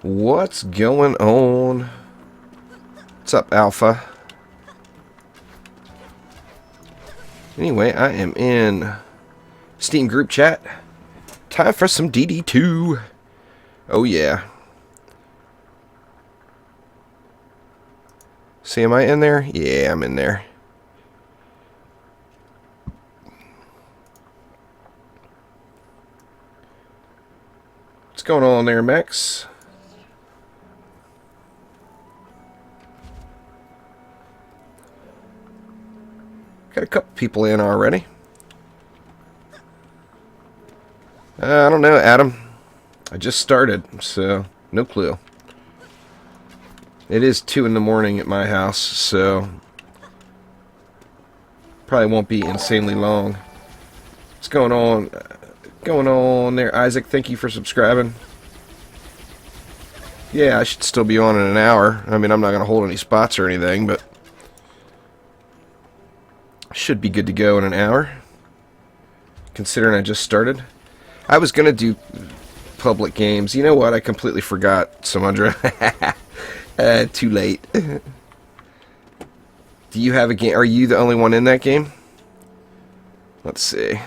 What's going on? What's up, Alpha? Anyway, I am in Steam group chat. Time for some DD2. Oh yeah. See, am I in there? Yeah, I'm in there. What's going on there, Max? Got a couple people in already. I don't know, Adam. I just started, so no clue. It is 2 in the morning at my house, so probably won't be insanely long. What's going on? Going on there, Isaac? Thank you for subscribing. Yeah, I should still be on in an hour. I mean, I'm not going to hold any spots or anything, but should be good to go in an hour, considering I just started. I was going to do public games. You know what? I completely forgot, Samundra. Too late. Do you have a game? Are you the only one in that game? Let's see.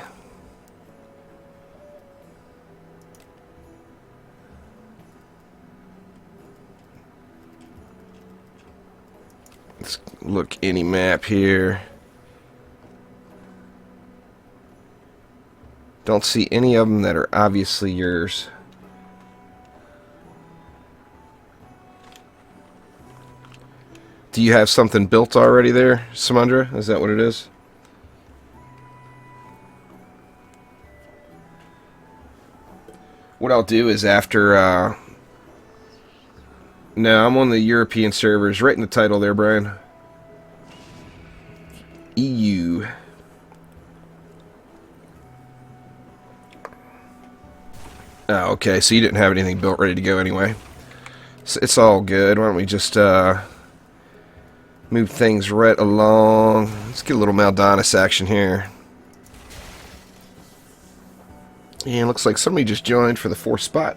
Let's look any map here. Don't see any of them that are obviously yours. Do you have something built already there, Samundra? Is that what it is? What I'll do is after... No, I'm on the European servers. Right in the title there, Brian. EU. Oh, okay, so you didn't have anything built ready to go anyway. So it's all good. Why don't we just move things right along. Let's get a little Maldonis action here. And looks like somebody just joined for the 4th spot.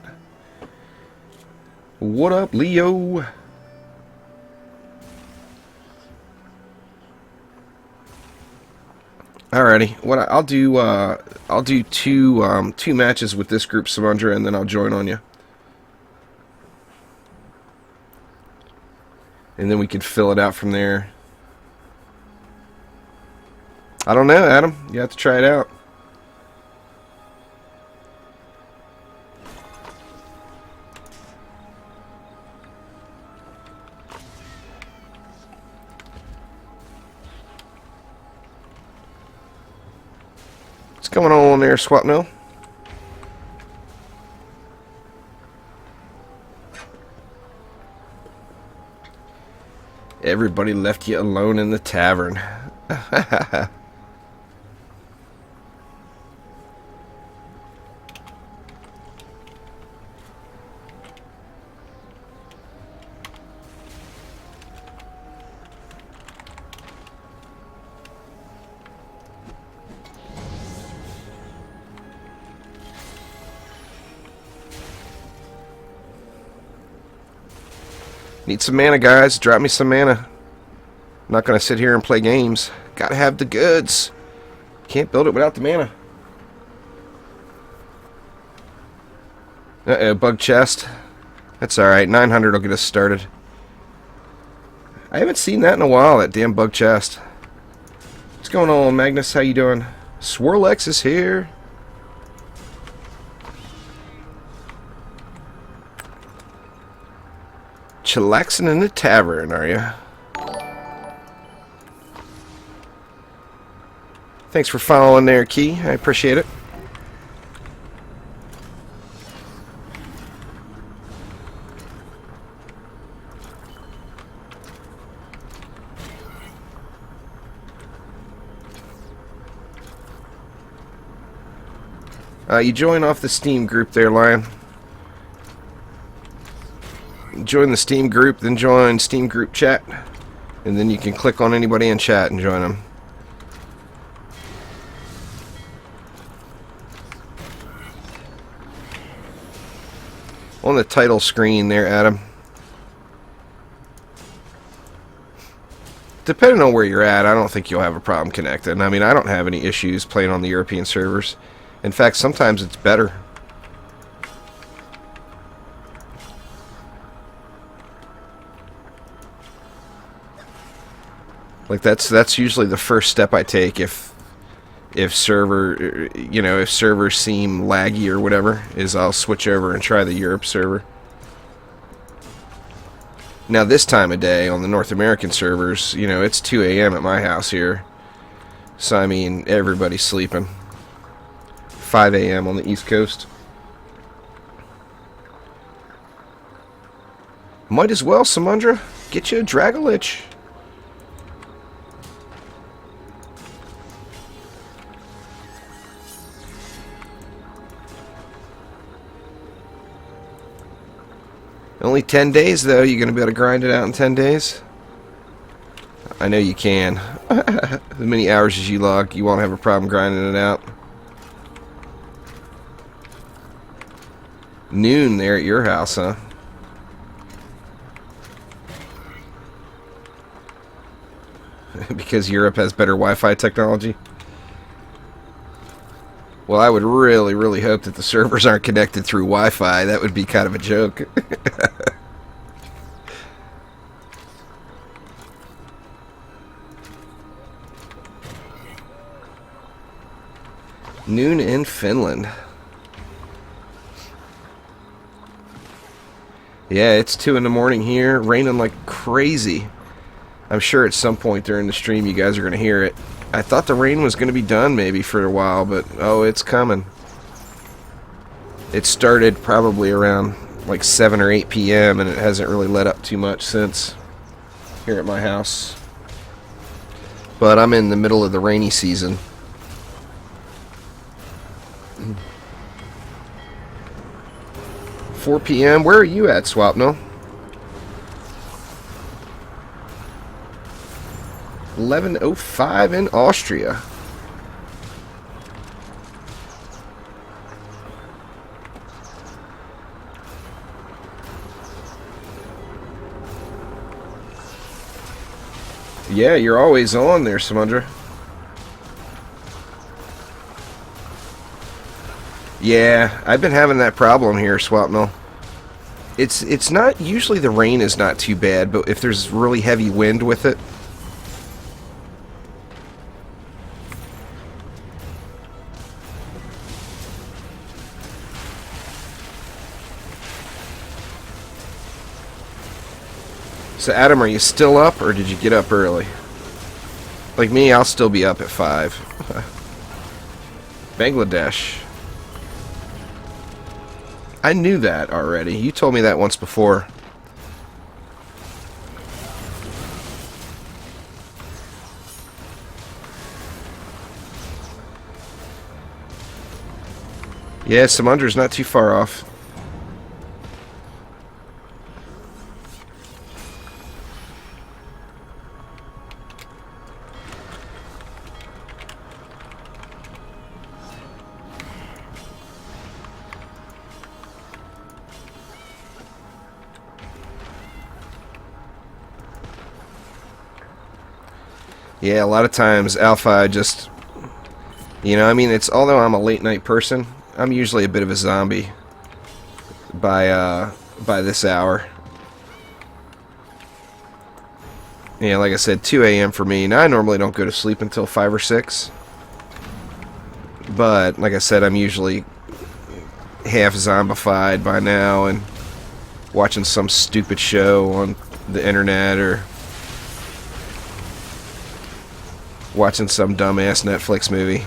What up, Leo? Alrighty, what I'll do two matches with this group, Samundra, and then I'll join on you. And then we could fill it out from there. I don't know, Adam. You have to try it out. What's going on there, Swapno? Everybody left you alone in the tavern. Need some mana, guys. Drop me some mana. I'm not going to sit here and play games. Gotta have the goods. Can't build it without the mana. Uh-oh, bug chest. That's alright. 900 will get us started. I haven't seen that in a while, that damn bug chest. What's going on, Magnus? How you doing? Swirlex is here. Chillaxing in the tavern, are you? Thanks for following there, Key. I appreciate it. You join off the Steam group there, Lion. Join the Steam group, then join Steam group chat, and then you can click on anybody in chat and join them. on the title screen there, Adam. Depending on where you're at, I don't think you'll have a problem connecting. I mean, I don't have any issues playing on the European servers. In fact, sometimes it's better. Like that's usually the first step I take if servers seem laggy or whatever, is I'll switch over and try the Europe server. Now this time of day on the North American servers, it's 2 a.m. at my house here. So I mean, everybody's sleeping. 5 a.m. on the East Coast. Might as well, Samundra. Get you a Dragolich. Only 10 days, though. You going to be able to grind it out in 10 days? I know you can. As many hours as you log, you won't have a problem grinding it out. Noon there at your house, huh? Because Europe has better Wi-Fi technology? Well, I would really, really hope that the servers aren't connected through Wi-Fi. That would be kind of a joke. Noon in Finland. Yeah, it's 2 in the morning here, raining like crazy. I'm sure at some point during the stream you guys are going to hear it. I thought the rain was going to be done maybe for a while, but oh, it's coming. It started probably around like 7 or 8 p.m. and it hasn't really let up too much since here at my house. But I'm in the middle of the rainy season. Mm. 4 p.m. Where are you at, Swapno? 11:05 in Austria. Yeah, you're always on there, Samundra. Yeah, I've been having that problem here, Swapno. It's not, usually the rain is not too bad, but if there's really heavy wind with it. So Adam, are you still up, or did you get up early? Like me, I'll still be up at 5. Bangladesh. I knew that already. You told me that once before. Yeah, Samundra's not too far off. Yeah, a lot of times Alpha, I just, I mean, it's, although I'm a late night person, I'm usually a bit of a zombie by this hour. Yeah, like I said, 2 a.m. for me. Now, I normally don't go to sleep until 5 or 6. But, like I said, I'm usually half zombified by now and watching some stupid show on the internet or watching some dumbass Netflix movie.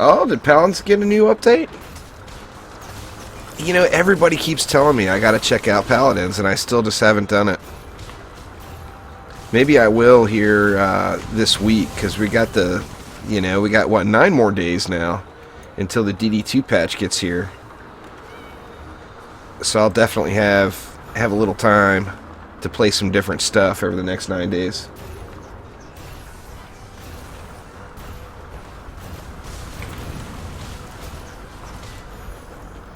Oh, did Paladins get a new update? Everybody keeps telling me I gotta check out Paladins, and I still just haven't done it. Maybe I will here this week, because we got the You know, we got, what, 9 more days now until the DD2 patch gets here. So I'll definitely have a little time to play some different stuff over the next 9 days.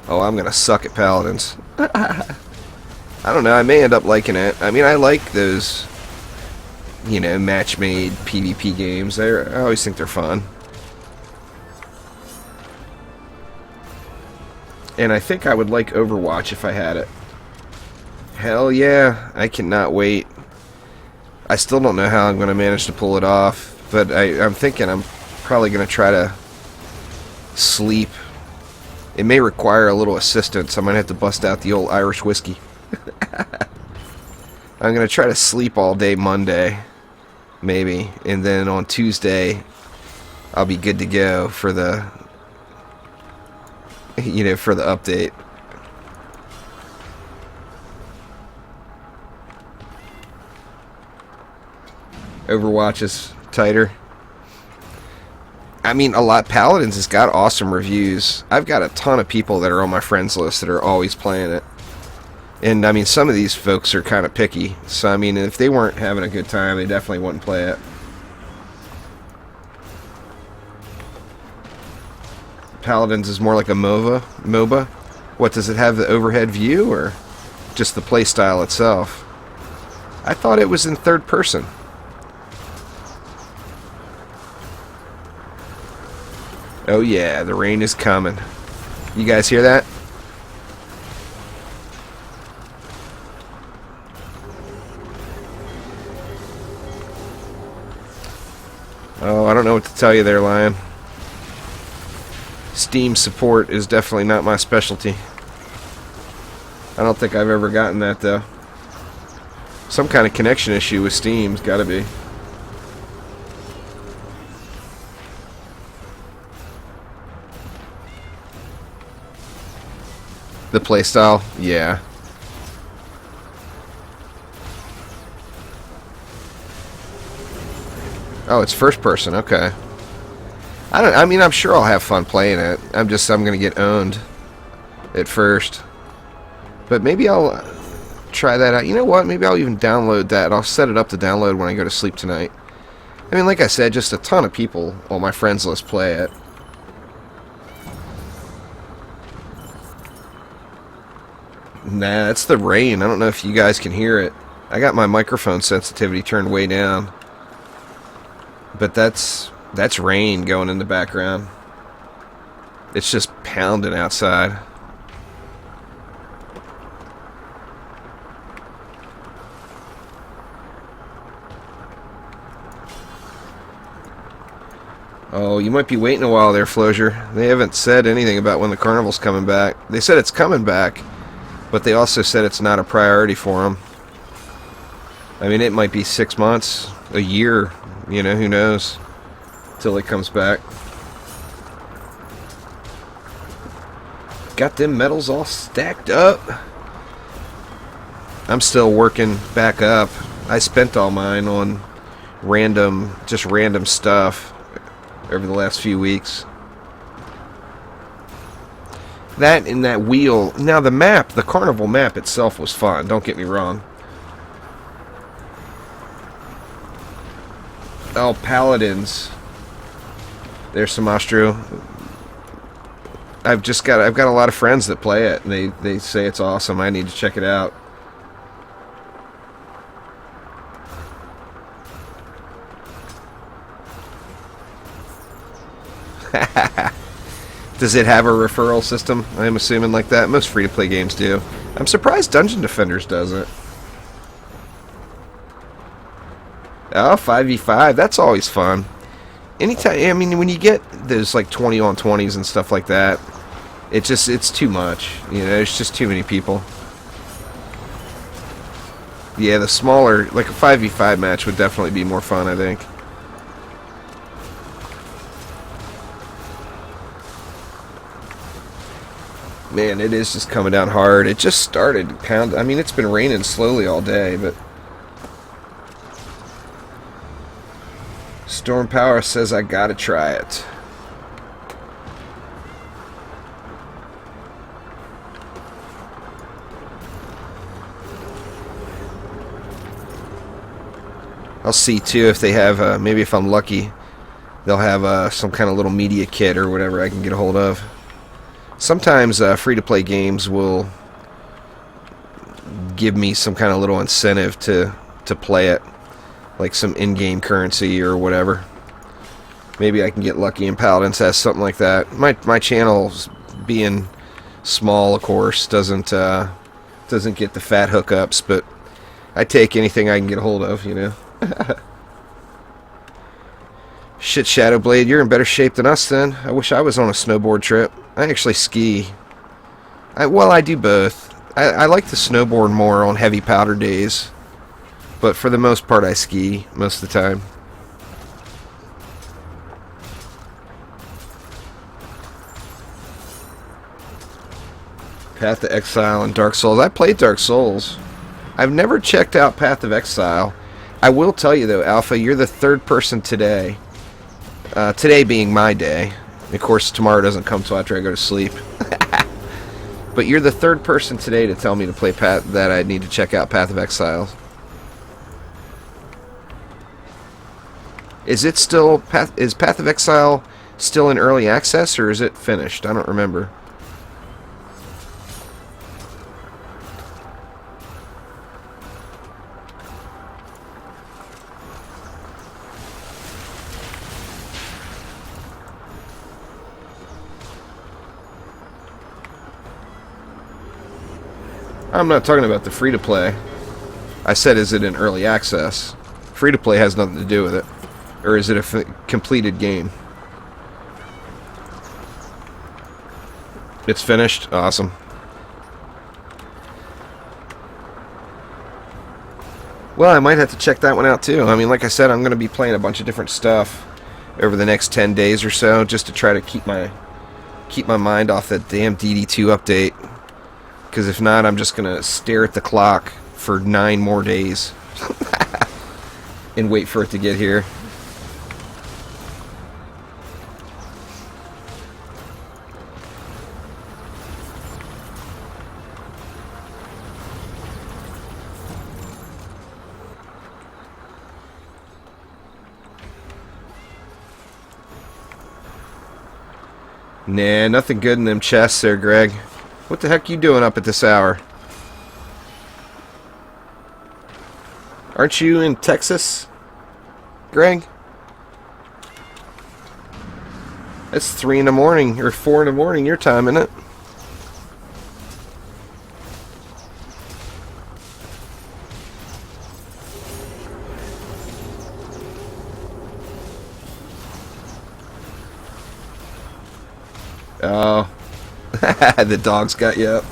Oh, I'm gonna suck at Paladins. I don't know, I may end up liking it. I mean, I like those, you know, match-made PvP games. I always think they're fun. And I think I would like Overwatch if I had it. Hell yeah, I cannot wait. I still don't know how I'm going to manage to pull it off, but I'm thinking I'm probably going to try to sleep. It may require a little assistance. I might have to bust out the old Irish whiskey. I'm going to try to sleep all day Monday, maybe, and then on Tuesday I'll be good to go for the, you know, for the update. Overwatch is tighter. I mean, Paladins has got awesome reviews. I've got a ton of people that are on my friends list that are always playing it. And, I mean, some of these folks are kind of picky. So, I mean, if they weren't having a good time, they definitely wouldn't play it. Paladins is more like a MOBA. What, does it have the overhead view, or just the playstyle itself? I thought it was in third person. Oh yeah, the rain is coming. You guys hear that? Oh, I don't know what to tell you there, Lion. Steam support is definitely not my specialty. I don't think I've ever gotten that, though. Some kind of connection issue with Steam's gotta be. The playstyle? Yeah. Oh, it's first person, okay. I mean, I'm sure I'll have fun playing it. I'm gonna get owned at first. But maybe I'll try that out. You know what? Maybe I'll even download that. I'll set it up to download when I go to sleep tonight. I mean, like I said, just a ton of people on my friends list play it. Nah, it's the rain. I don't know if you guys can hear it. I got my microphone sensitivity turned way down. But that's rain going in the background. It's just pounding outside. Oh, you might be waiting a while there, Flosier. They haven't said anything about when the carnival's coming back. They said it's coming back, but they also said it's not a priority for them. I mean, it might be 6 months, a year, you know, who knows, till it comes back. Got them medals all stacked up. I'm still working back up. I spent all mine on just random stuff over the last few weeks. That and that wheel. Now the map, the carnival map itself was fun, don't get me wrong. Oh, Paladins. There's some Austro. I've got a lot of friends that play it, and they say it's awesome. I need to check it out. Does it have a referral system? I'm assuming like that. Most free-to-play games do. I'm surprised Dungeon Defenders doesn't. Oh, 5v5. That's always fun. Anytime, I mean, when you get those like 20 on 20s and stuff like that, it's too much. You know, there's just too many people. Yeah, the smaller, like a 5v5 match would definitely be more fun, I think. Man, it is just coming down hard. It just started pound. I mean, it's been raining slowly all day, but Storm Power says I gotta try it. I'll see too if they have, maybe if I'm lucky, they'll have some kind of little media kit or whatever I can get a hold of. Sometimes free-to-play games will give me some kind of little incentive to play it, like some in-game currency or whatever. Maybe I can get lucky and Paladins has something like that. My channel, being small, of course, doesn't get the fat hookups, but I take anything I can get a hold of, you know. Shit, Shadowblade, you're in better shape than us then. I wish I was on a snowboard trip. I actually ski. Well, I do both. I like to snowboard more on heavy powder days, but for the most part I ski most of the time. Path of Exile and Dark Souls. I played Dark Souls. I've never checked out Path of Exile. I will tell you though, Alpha, you're the third person today. Today being my day. Of course, tomorrow doesn't come till after I go to sleep. But you're the third person today to tell me to play that I need to check out Path of Exile. Is it still is Path of Exile still in early access, or is it finished? I don't remember. I'm not talking about the free-to-play. I said, is it in early access? Free-to-play has nothing to do with it. Or is it a completed game? It's finished? Awesome. Well, I might have to check that one out too. I mean, like I said, I'm going to be playing a bunch of different stuff over the next 10 days or so, just to try to keep my mind off that damn DD2 update. Because if not, I'm just going to stare at the clock for 9 more days and wait for it to get here. Nah, nothing good in them chests there, Greg. What the heck you doing up at this hour? Aren't you in Texas, Greg? It's 3 in the morning, or 4 in the morning your time, isn't it? Oh. The dogs got you up.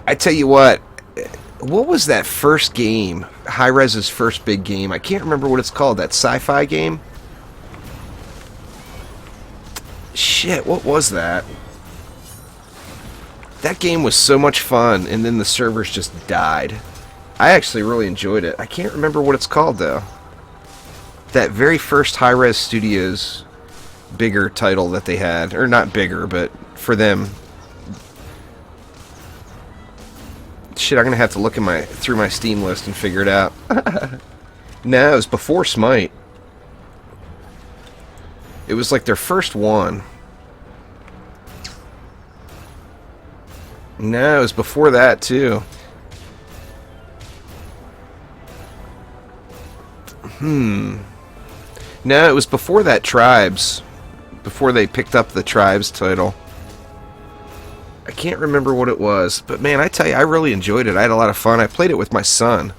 I tell you what was that first game? Hi-Rez's first big game. I can't remember what it's called. That sci-fi game? Shit, what was that? That game was so much fun, and then the servers just died. I actually really enjoyed it. I can't remember what it's called, though. That very first Hi-Rez Studios bigger title that they had. Or not bigger, but for them. Shit, I'm going to have to look at through my Steam list and figure it out. No, it was before Smite. It was like their first one. No, it was before that, too. No, it was before that Tribes. Before they picked up the Tribes title. I can't remember what it was. But man, I tell you, I really enjoyed it. I had a lot of fun. I played it with my son.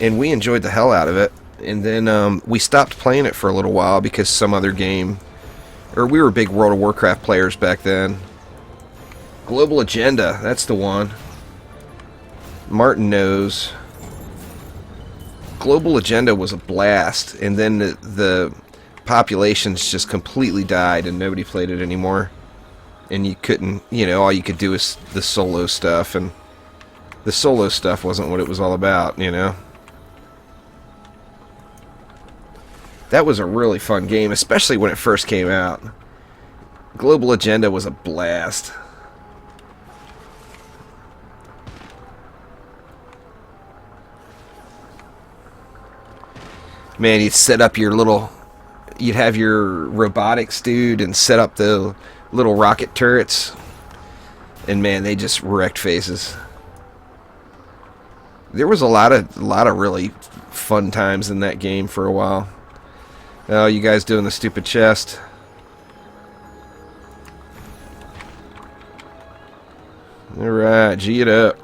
And we enjoyed the hell out of it. And then we stopped playing it for a little while because some other game... Or we were big World of Warcraft players back then. Global Agenda, that's the one. Martin knows. Global Agenda was a blast, and then the populations just completely died and nobody played it anymore. And you couldn't, you know, all you could do is the solo stuff, and The solo stuff wasn't what it was all about, you know? That was a really fun game, especially when it first came out. Global Agenda was a blast. Man, you'd set up your little... You'd have your robotics dude and set up the little rocket turrets. And man, they just wrecked faces. There was a lot of really fun times in that game for a while. Oh, you guys doing the stupid chest. Alright, G it up.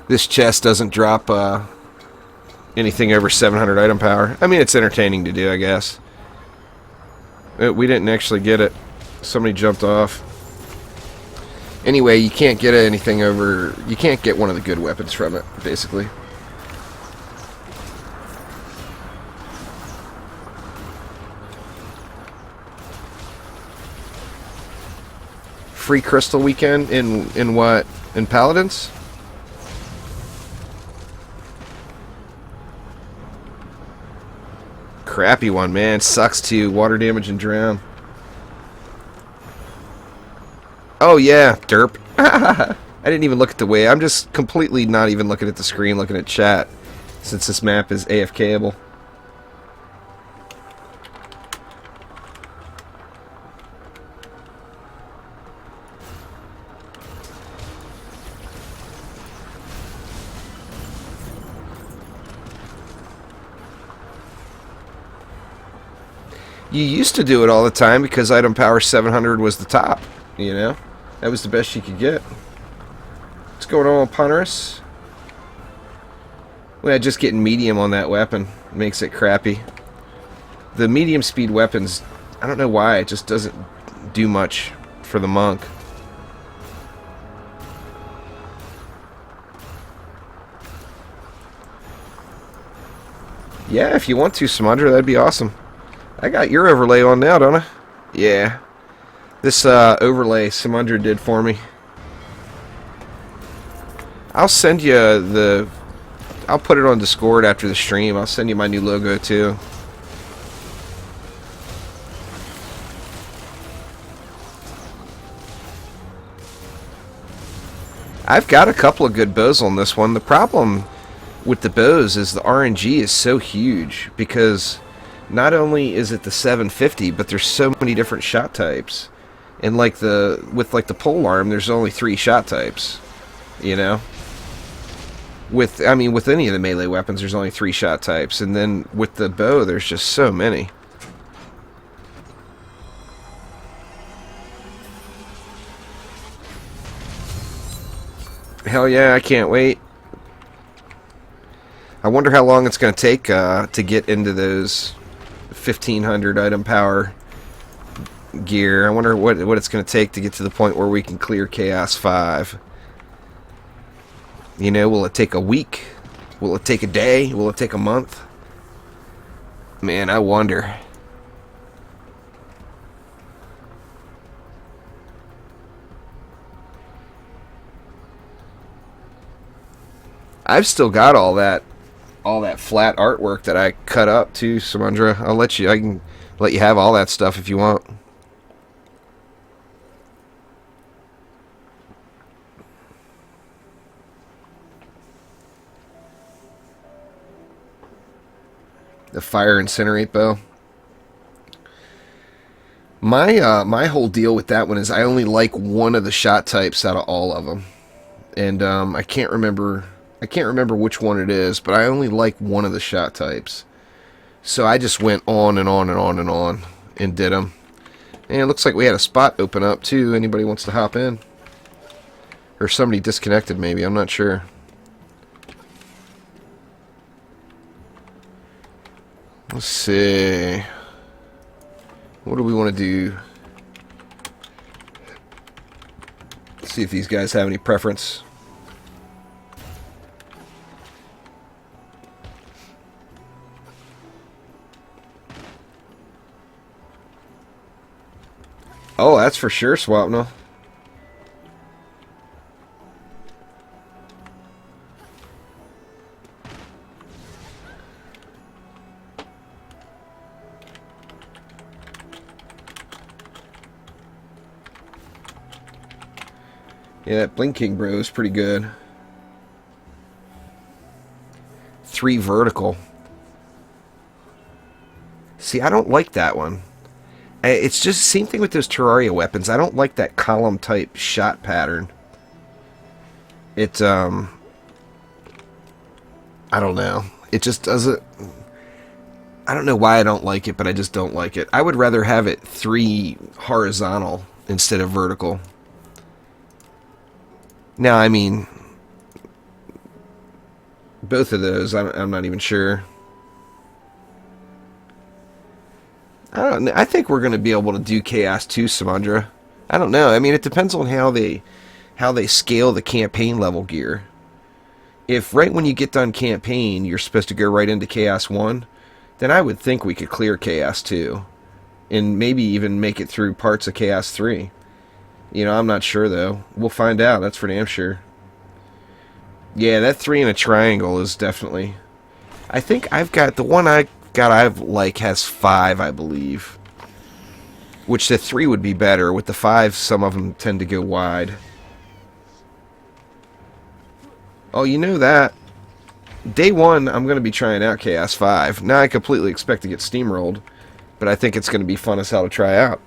This chest doesn't drop anything over 700 item power. I mean, it's entertaining to do, I guess. We didn't actually get it. Somebody jumped off. Anyway, you can't get anything over... You can't get one of the good weapons from it, basically. Free crystal weekend in what? In Paladins? Crappy one, man. Sucks too. Water damage and drown. Oh yeah, derp. I didn't even look at the way. I'm just completely not even looking at the screen, looking at chat, since this map is AFKable. You used to do it all the time because item power 700 was the top, you know? That was the best you could get. What's going on, Ponderous? Well, just getting medium on that weapon makes it crappy. The medium speed weapons, I don't know why, it just doesn't do much for the monk. Yeah, if you want to, Samandra, that'd be awesome. I got your overlay on now, don't I? Yeah. This overlay Samandra did for me. I'll send you the... I'll put it on Discord after the stream. I'll send you my new logo, too. I've got a couple of good bows on this one. The problem with the bows is the RNG is so huge because... Not only is it the 750, but there's so many different shot types. And like with the pole arm, there's only 3 shot types. You know? With any of the melee weapons, there's only 3 shot types. And then with the bow, there's just so many. Hell yeah, I can't wait. I wonder how long it's going to take to get into those 1500 item power gear. I wonder what it's going to take to get to the point where we can clear Chaos 5. You know, will it take a week? Will it take a day? Will it take a month? Man, I wonder. I've still got all that flat artwork that I cut up too, Samandra. I can let you have all that stuff if you want. The fire incinerate bow. My whole deal with that one is I only like one of the shot types out of all of them, and I can't remember which one it is, but I only like one of the shot types. So I just went on and on and on and on and did them. And it looks like we had a spot open up too. Anybody wants to hop in? Or somebody disconnected maybe, I'm not sure. Let's see. What do we want to do? Let's see if these guys have any preference. Oh, that's for sure, Swapnil. Yeah, that Blinking Bro is pretty good. 3 vertical. See, I don't like that one. It's just the same thing with those Terraria weapons. I don't like that column type shot pattern. I don't know. It just doesn't... I don't know why I don't like it, but I just don't like it. I would rather have it 3 horizontal instead of vertical. Now, I mean, both of those, I'm not even sure. I don't know. I think we're going to be able to do Chaos 2, Samandra. I don't know. I mean, it depends on how they scale the campaign level gear. If right when you get done campaign, you're supposed to go right into Chaos 1, then I would think we could clear Chaos 2. And maybe even make it through parts of Chaos 3. You know, I'm not sure, though. We'll find out. That's for damn sure. Yeah, that 3 in a triangle is definitely... I think I've got... The one I like has 5, I believe. Which the 3 would be better. With the 5, some of them tend to go wide. Oh, you know that. Day 1, I'm going to be trying out Chaos 5. Now I completely expect to get steamrolled. But I think it's going to be fun as hell to try out.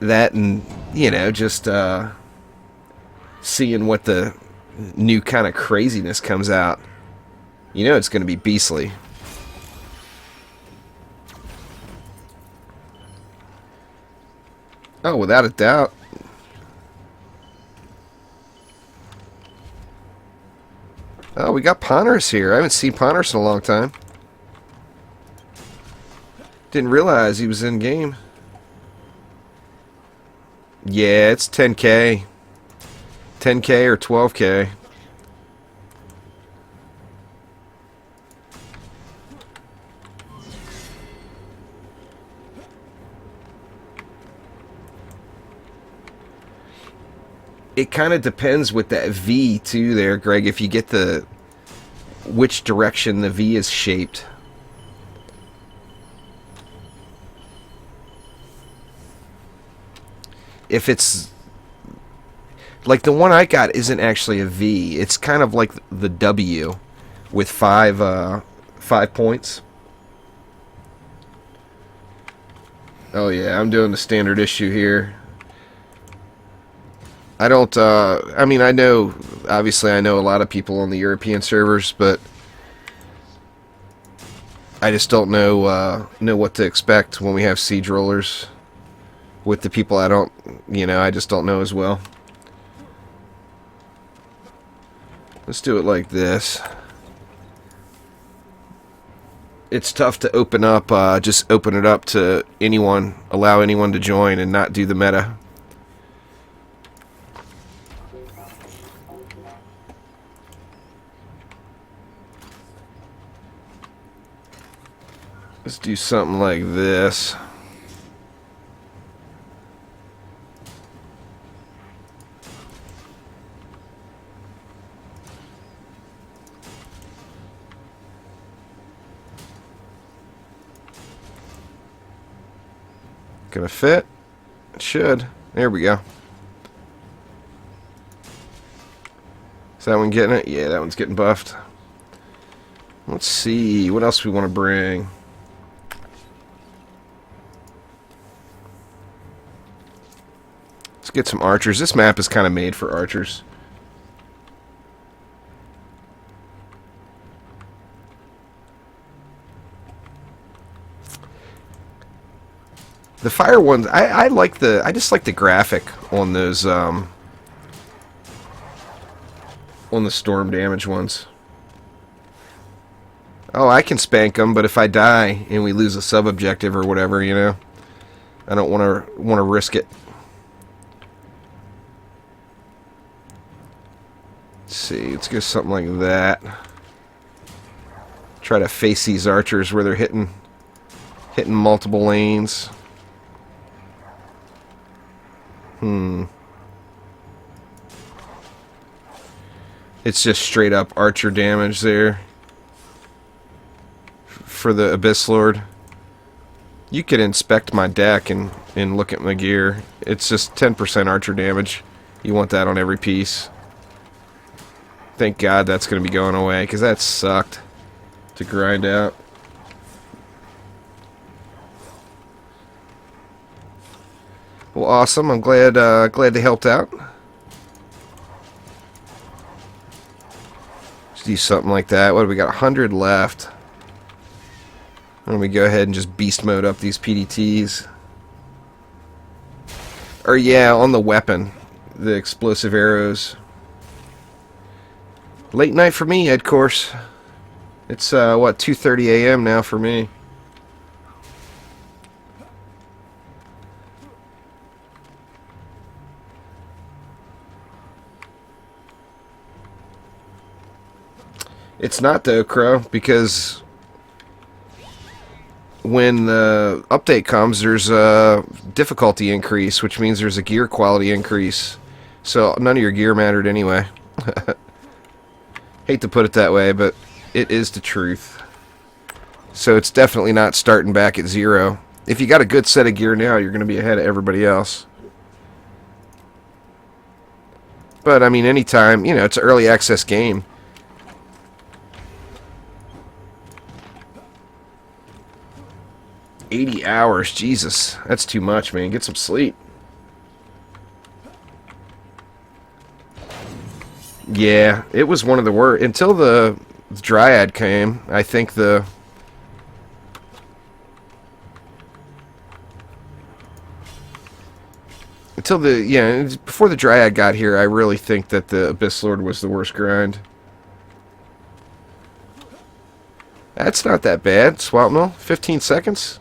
That and, you know, just seeing what the new kind of craziness comes out. You know it's going to be beastly. Oh, without a doubt. Oh, we got Ponderous here. I haven't seen Ponderous in a long time. Didn't realize he was in game. Yeah, it's 10K. 10K or 12K. It kind of depends with that V too there, Greg, if you get the which direction the V is shaped. If it's like the one I got isn't actually a V, it's kind of like the W with 5 points. Oh yeah, I'm doing the standard issue here. I don't I mean, I know, obviously I know a lot of people on the European servers, but I just don't know what to expect when we have siege rollers with the people I don't, you know, I just don't know as well. Let's do it like this. It's tough to open up, just open it up to anyone, allow anyone to join and not do the meta. Let's do something like this. Gonna fit? It should. There we go. Is that one getting it? Yeah, that one's getting buffed. Let's see. What else we want to bring? Let's get some archers. This map is kind of made for archers. The fire ones, I like the, I just like the graphic on those, on the storm damage ones. Oh, I can spank them, but if I die and we lose a sub-objective or whatever, you know, I don't want to risk it. Let's see, let's go something like that. Try to face these archers where they're hitting Hitting multiple lanes. It's just straight up archer damage there for the Abyss Lord. You could inspect my deck and look at my gear. It's just 10% archer damage. You want that on every piece. Thank God that's going to be going away, because that sucked to grind out. Well, awesome. I'm glad they helped out. Let's do something like that. What do we got? 100 left. Why don't we go ahead and just beast mode up these PDTs? Or yeah, on the weapon, the explosive arrows. Late night for me, Ed course. It's what, 2:30 a.m. now for me. It's not though, Crow, because when the update comes, there's a difficulty increase, which means there's a gear quality increase. So none of your gear mattered anyway. Hate to put it that way, but it is the truth. So it's definitely not starting back at 0. If you got a good set of gear now, you're going to be ahead of everybody else. But I mean, anytime, you know, it's an early access game. $80 hours, Jesus, that's too much, man. Get some sleep. Yeah, it was one of the worst until the Dryad came. I think before the Dryad got here, I really think that the Abyss Lord was the worst grind. That's not that bad, Swap Mill. 15 seconds.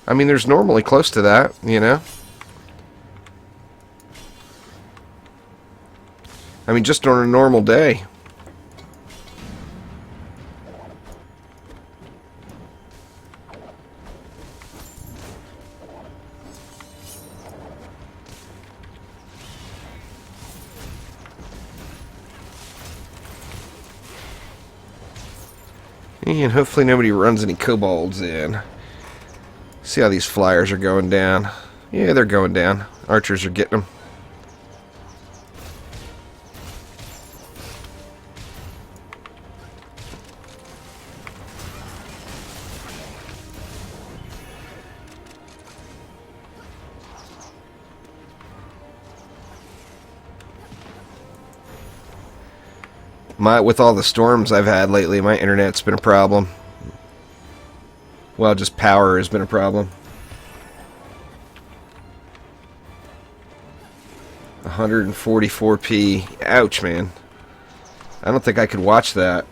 I mean, there's normally close to that, you know? I mean, just on a normal day. And hopefully nobody runs any kobolds in. See how these flyers are going down. Yeah, they're going down. Archers are getting them. With all the storms I've had lately, my internet's been a problem. Well, just power has been a problem. 144p. Ouch, man. I don't think I could watch that.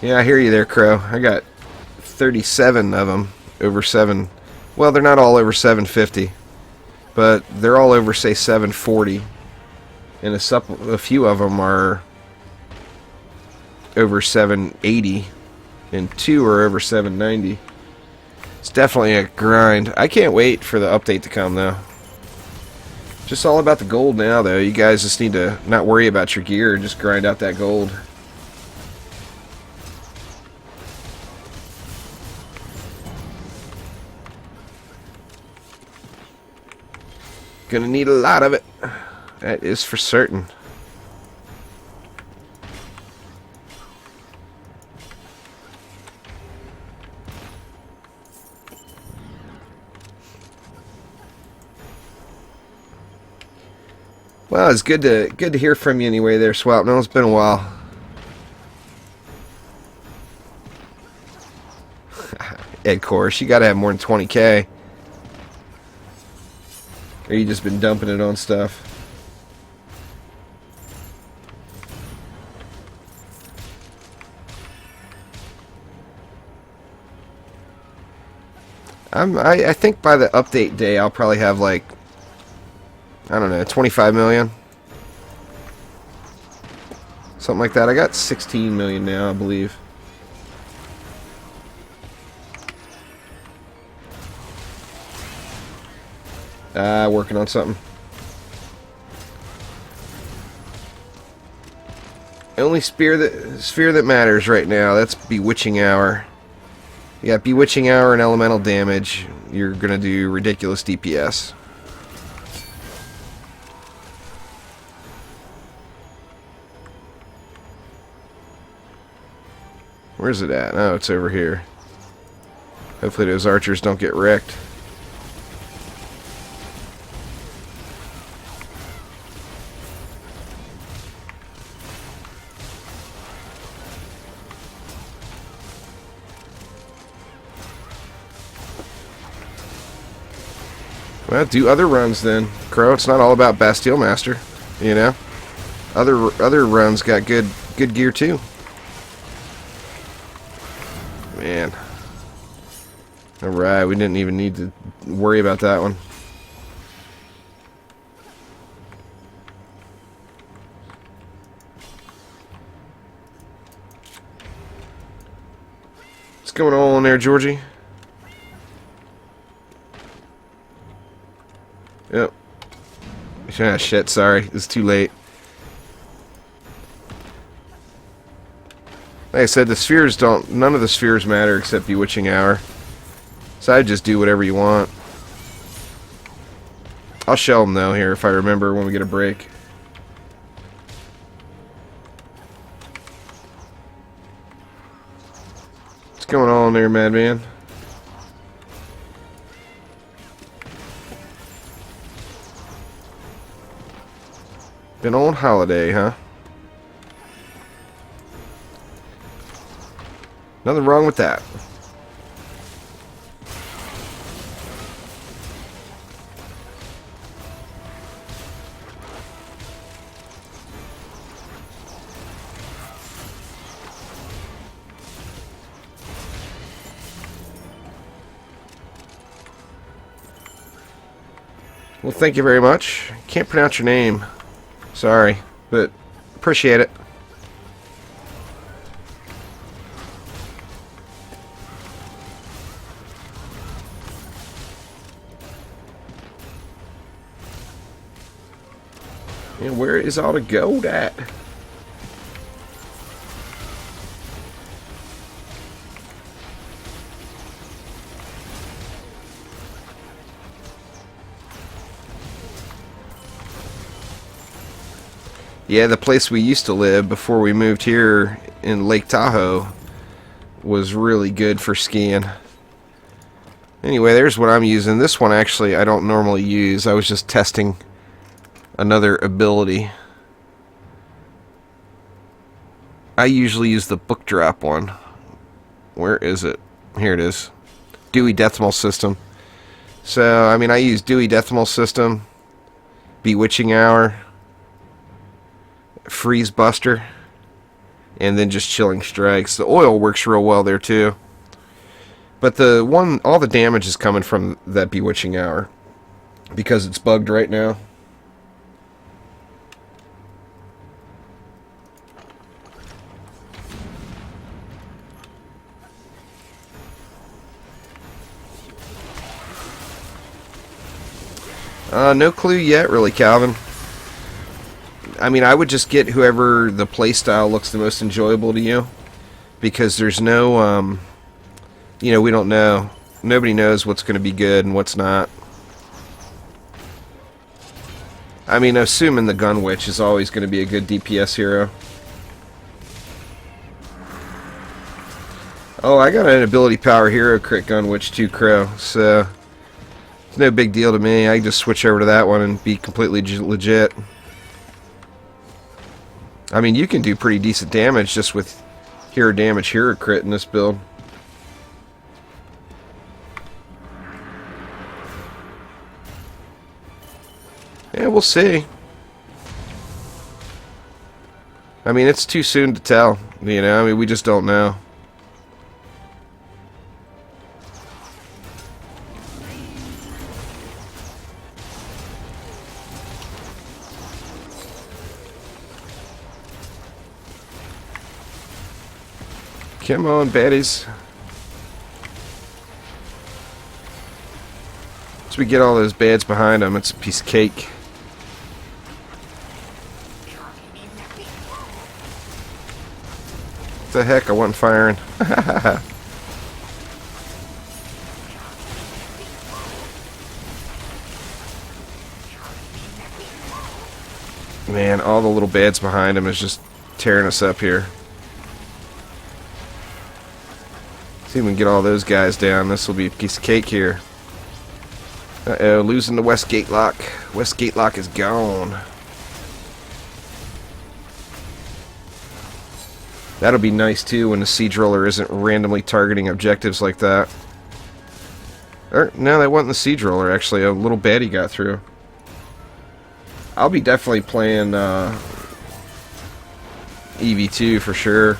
Yeah, I hear you there, Crow. I got 37 of them over 7. Well, they're not all over 750, but they're all over, say, 740. And a few of them are over 780, and 2 are over 790. It's definitely a grind. I can't wait for the update to come, though. Just all about the gold now, though. You guys just need to not worry about your gear and just grind out that gold. Gonna need a lot of it. That is for certain. Well, it's good to hear from you anyway there, Swap. No, it's been a while. Ed course, you gotta have more than 20k. Or you just been dumping it on stuff? I think by the update day I'll probably have like, I don't know, 25 million. Something like that. I got 16 million now, I believe. Working on something. The only sphere that matters right now, that's Bewitching Hour. You got Bewitching Hour and Elemental Damage. You're gonna do ridiculous DPS. Where's it at? Oh, it's over here. Hopefully those archers don't get wrecked. Well, do other runs then, Crow. It's not all about Bastille Master, you know. Other runs got good gear too. Man. All right, we didn't even need to worry about that one. What's going on there, Georgie? Yep. Ah, shit, sorry. It's too late. Like I said, the spheres don't... None of the spheres matter except Bewitching Hour. So I'd just do whatever you want. I'll shell them, though, here, if I remember when we get a break. What's going on there, madman? Been on holiday, huh? Nothing wrong with that. Well, thank you very much. Can't pronounce your name. Sorry, but appreciate it. And where is all the gold at? Yeah, the place we used to live before we moved here in Lake Tahoe was really good for skiing. Anyway, there's what I'm using. This one actually I don't normally use. I was just testing another ability. I usually use the book drop one. Where is it? Here it is. Dewey Decimal System. So, I mean, I use Dewey Decimal System, Bewitching Hour, Freeze Buster, and then just Chilling Strikes. The oil works real well there too. But all the damage is coming from that Bewitching Hour because it's bugged right now. No clue yet, really, Calvin. I mean, I would just get whoever the playstyle looks the most enjoyable to you, because there's no, you know, we don't know. Nobody knows what's going to be good and what's not. I mean, assuming the Gun Witch is always going to be a good DPS hero. Oh, I got an ability power hero crit Gun Witch too, Crow, so it's no big deal to me. I can just switch over to that one and be completely legit. I mean, you can do pretty decent damage just with hero damage, hero crit in this build. Yeah, we'll see. I mean, it's too soon to tell, you know? I mean, we just don't know. Come on, baddies. Once we get all those bads behind them, it's a piece of cake. What the heck? I wasn't firing. Man, all the little bads behind him is just tearing us up here. See if we can get all those guys down. This will be a piece of cake here. Uh-oh, losing the West Gate Lock. West Gate Lock is gone. That'll be nice too when the siege roller isn't randomly targeting objectives like that. Or, no, that wasn't the siege roller actually. A little baddie got through. I'll be definitely playing EV2 for sure.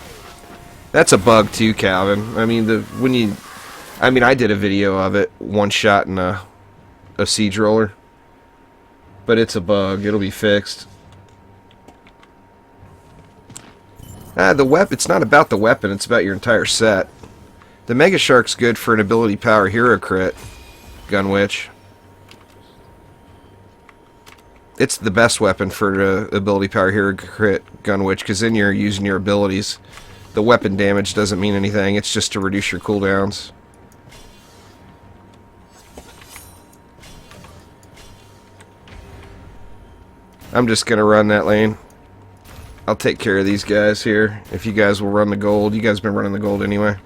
That's a bug too, Calvin. I mean, I did a video of it, one shot in a siege roller, but it's a bug. It'll be fixed. The weapon. It's not about the weapon. It's about your entire set. The Mega Shark's good for an ability power hero crit, Gunwitch. It's the best weapon for the ability power hero crit, Gunwitch, because then you're using your abilities. The weapon damage doesn't mean anything. It's just to reduce your cooldowns. I'm just going to run that lane. I'll take care of these guys here. If you guys will run the gold. You guys have been running the gold anyway.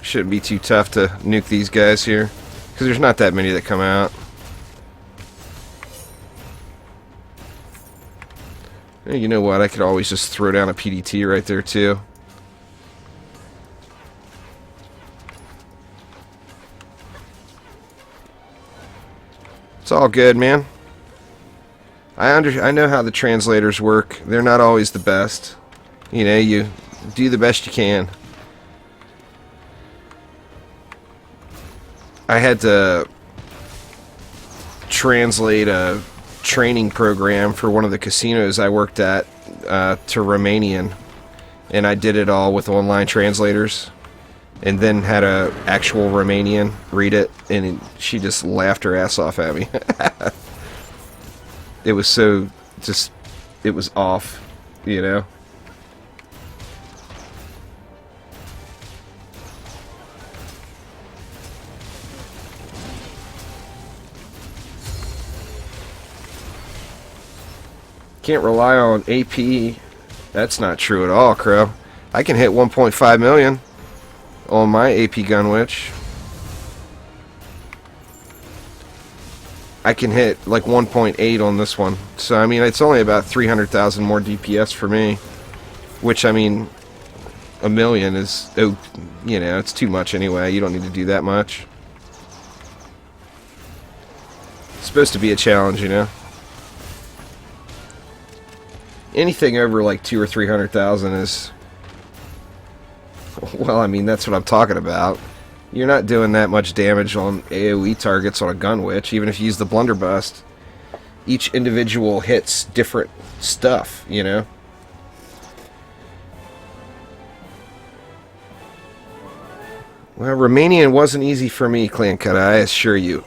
Shouldn't be too tough to nuke these guys here, because there's not that many that come out. You know what? I could always just throw down a PDT right there too. It's all good, man. I know how the translators work. They're not always the best. You know, you do the best you can. I had to translate a training program for one of the casinos I worked at to Romanian, and I did it all with online translators, and then had a actual Romanian read it, and she just laughed her ass off at me. It was so it was off, you know. Can't rely on AP. That's not true at all, Crow. I can hit 1.5 million on my AP Gunwitch. I can hit like 1.8 on this one. So, I mean, it's only about 300,000 more DPS for me. Which, I mean, a million is, oh, you know, it's too much anyway. You don't need to do that much. It's supposed to be a challenge, you know. Anything over like 200,000 or 300,000 is, well, I mean, that's what I'm talking about. You're not doing that much damage on AoE targets on a Gunwitch, even if you use the Blunderbuss. Each individual hits different stuff, you know? Well, Romanian wasn't easy for me, Clan Cut, I assure you.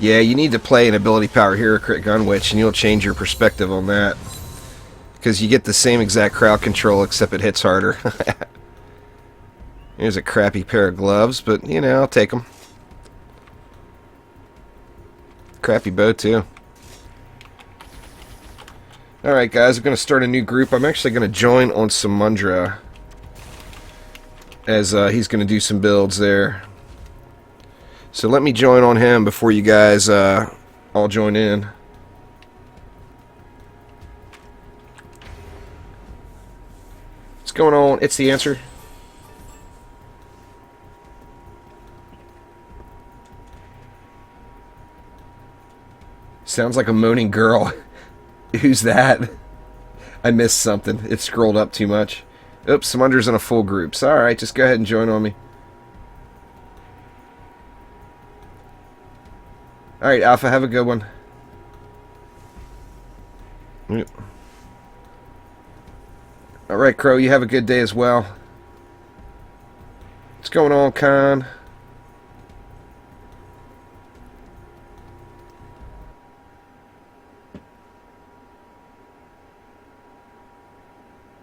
Yeah, you need to play an ability power hero crit Gunwitch, and you'll change your perspective on that. Because you get the same exact crowd control, except it hits harder. Here's a crappy pair of gloves, but, you know, I'll take them. Crappy bow, too. Alright, guys, I'm going to start a new group. I'm actually going to join on Samundra, as he's going to do some builds there. So let me join on him before you guys all join in. What's going on? It's the answer. Sounds like a moaning girl. Who's that? I missed something. It scrolled up too much. Oops, Samundra's in a full group. So, alright, just go ahead and join on me. Alright, Alpha, have a good one. Yep. Alright, Crow, you have a good day as well. What's going on, Con?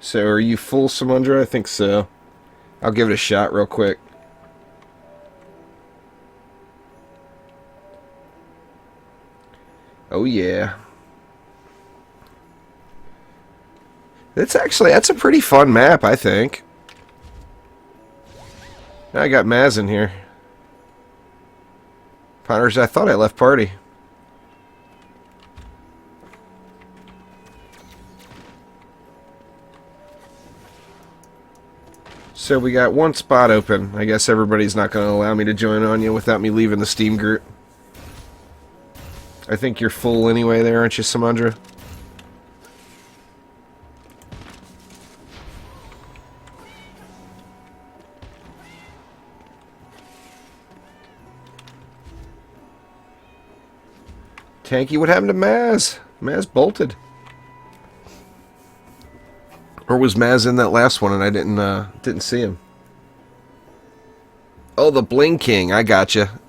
So, are you full, Samundra? I think so. I'll give it a shot real quick. Oh, yeah. That's a pretty fun map, I think. I got Maz in here. Potters, I thought I left party. So we got one spot open. I guess everybody's not going to allow me to join on you without me leaving the Steam group. I think you're full anyway there, aren't you, Samundra? Tanky, what happened to Maz? Maz bolted. Or was Maz in that last one and I didn't see him? Oh, the Bling King. I gotcha.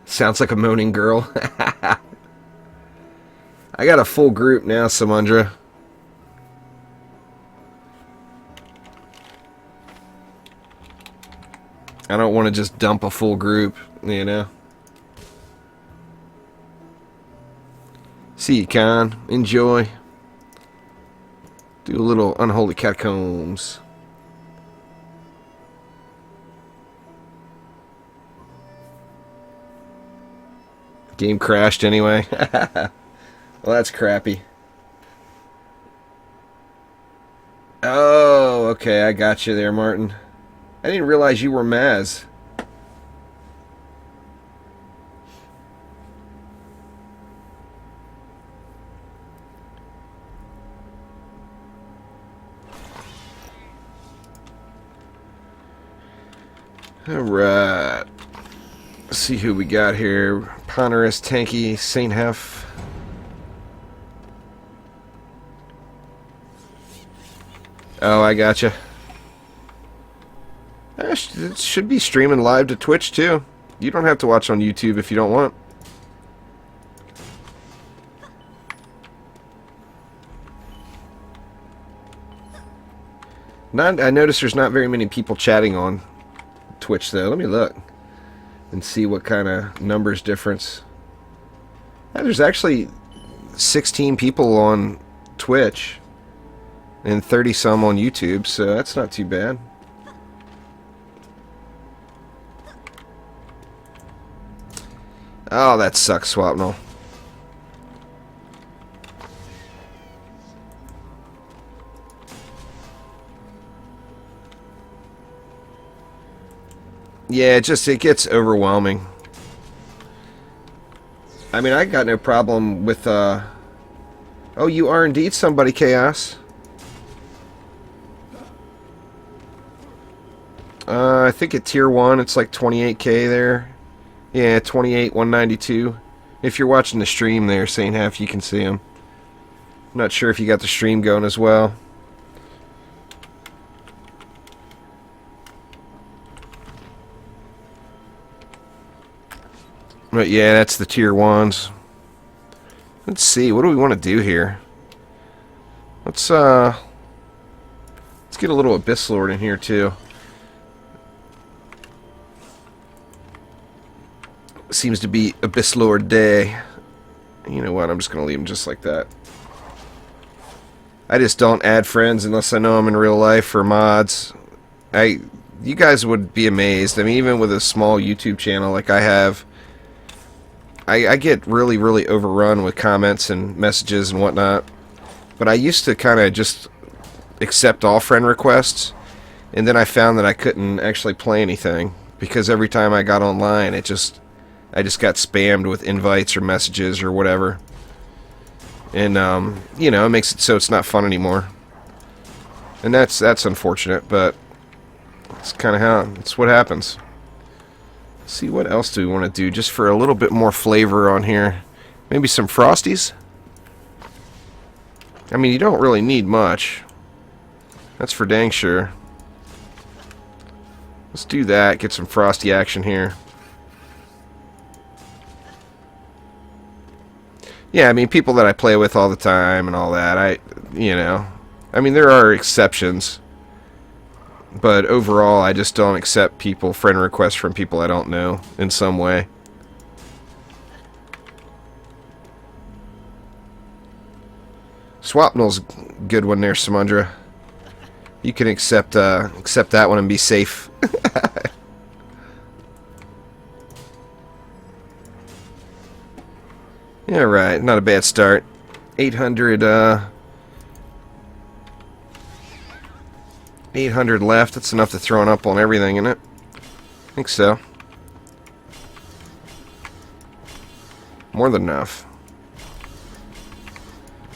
Sounds like a moaning girl. I got a full group now, Samundra. I don't want to just dump a full group, you know. See you, Con. Enjoy. Do a little unholy catacombs. Game crashed anyway. Well, that's crappy. Oh, okay, I got you there, Martin. I didn't realize you were Maz. Alright. Let's see who we got here. Ponderous, Tanky, Saint Hef. Oh, I gotcha. It should be streaming live to Twitch too. You don't have to watch on YouTube if you don't want. I notice there's not very many people chatting on Twitch though. Let me look and see what kind of numbers difference. There's actually 16 people on Twitch and 30 some on YouTube, so that's not too bad. Oh, that sucks, Swapnel. Yeah, it gets overwhelming. I mean, I got no problem with, Oh, you are indeed somebody, Chaos. I think at Tier 1, it's like 28k there. Yeah, 28, 192. If you're watching the stream there, Saint Half, you can see him. I'm not sure if you got the stream going as well. But yeah, that's the Tier 1s. Let's see, what do we want to do here? Let's get a little Abyss Lord in here too. Seems to be Abyss Lord Day. You know what, I'm just going to leave him just like that. I just don't add friends unless I know them in real life or mods. You guys would be amazed. I mean, even with a small YouTube channel like I have, I get really, really overrun with comments and messages and whatnot. But I used to kind of just accept all friend requests, and then I found that I couldn't actually play anything because every time I got online, I just got spammed with invites or messages or whatever. And, you know, it makes it so it's not fun anymore. And that's unfortunate, but it's kind of how, it's what happens. Let's see, what else do we want to do just for a little bit more flavor on here? Maybe some Frosties? I mean, you don't really need much. That's for dang sure. Let's do that, get some Frosty action here. Yeah, I mean, people that I play with all the time and all that, you know, I mean, there are exceptions. But overall, I just don't accept friend requests from people I don't know in some way. Swapnel's a good one there, Samundra. You can accept that one and be safe. Yeah, right. Not a bad start. 800 left. That's enough to throw up on everything, isn't it? I think so. More than enough.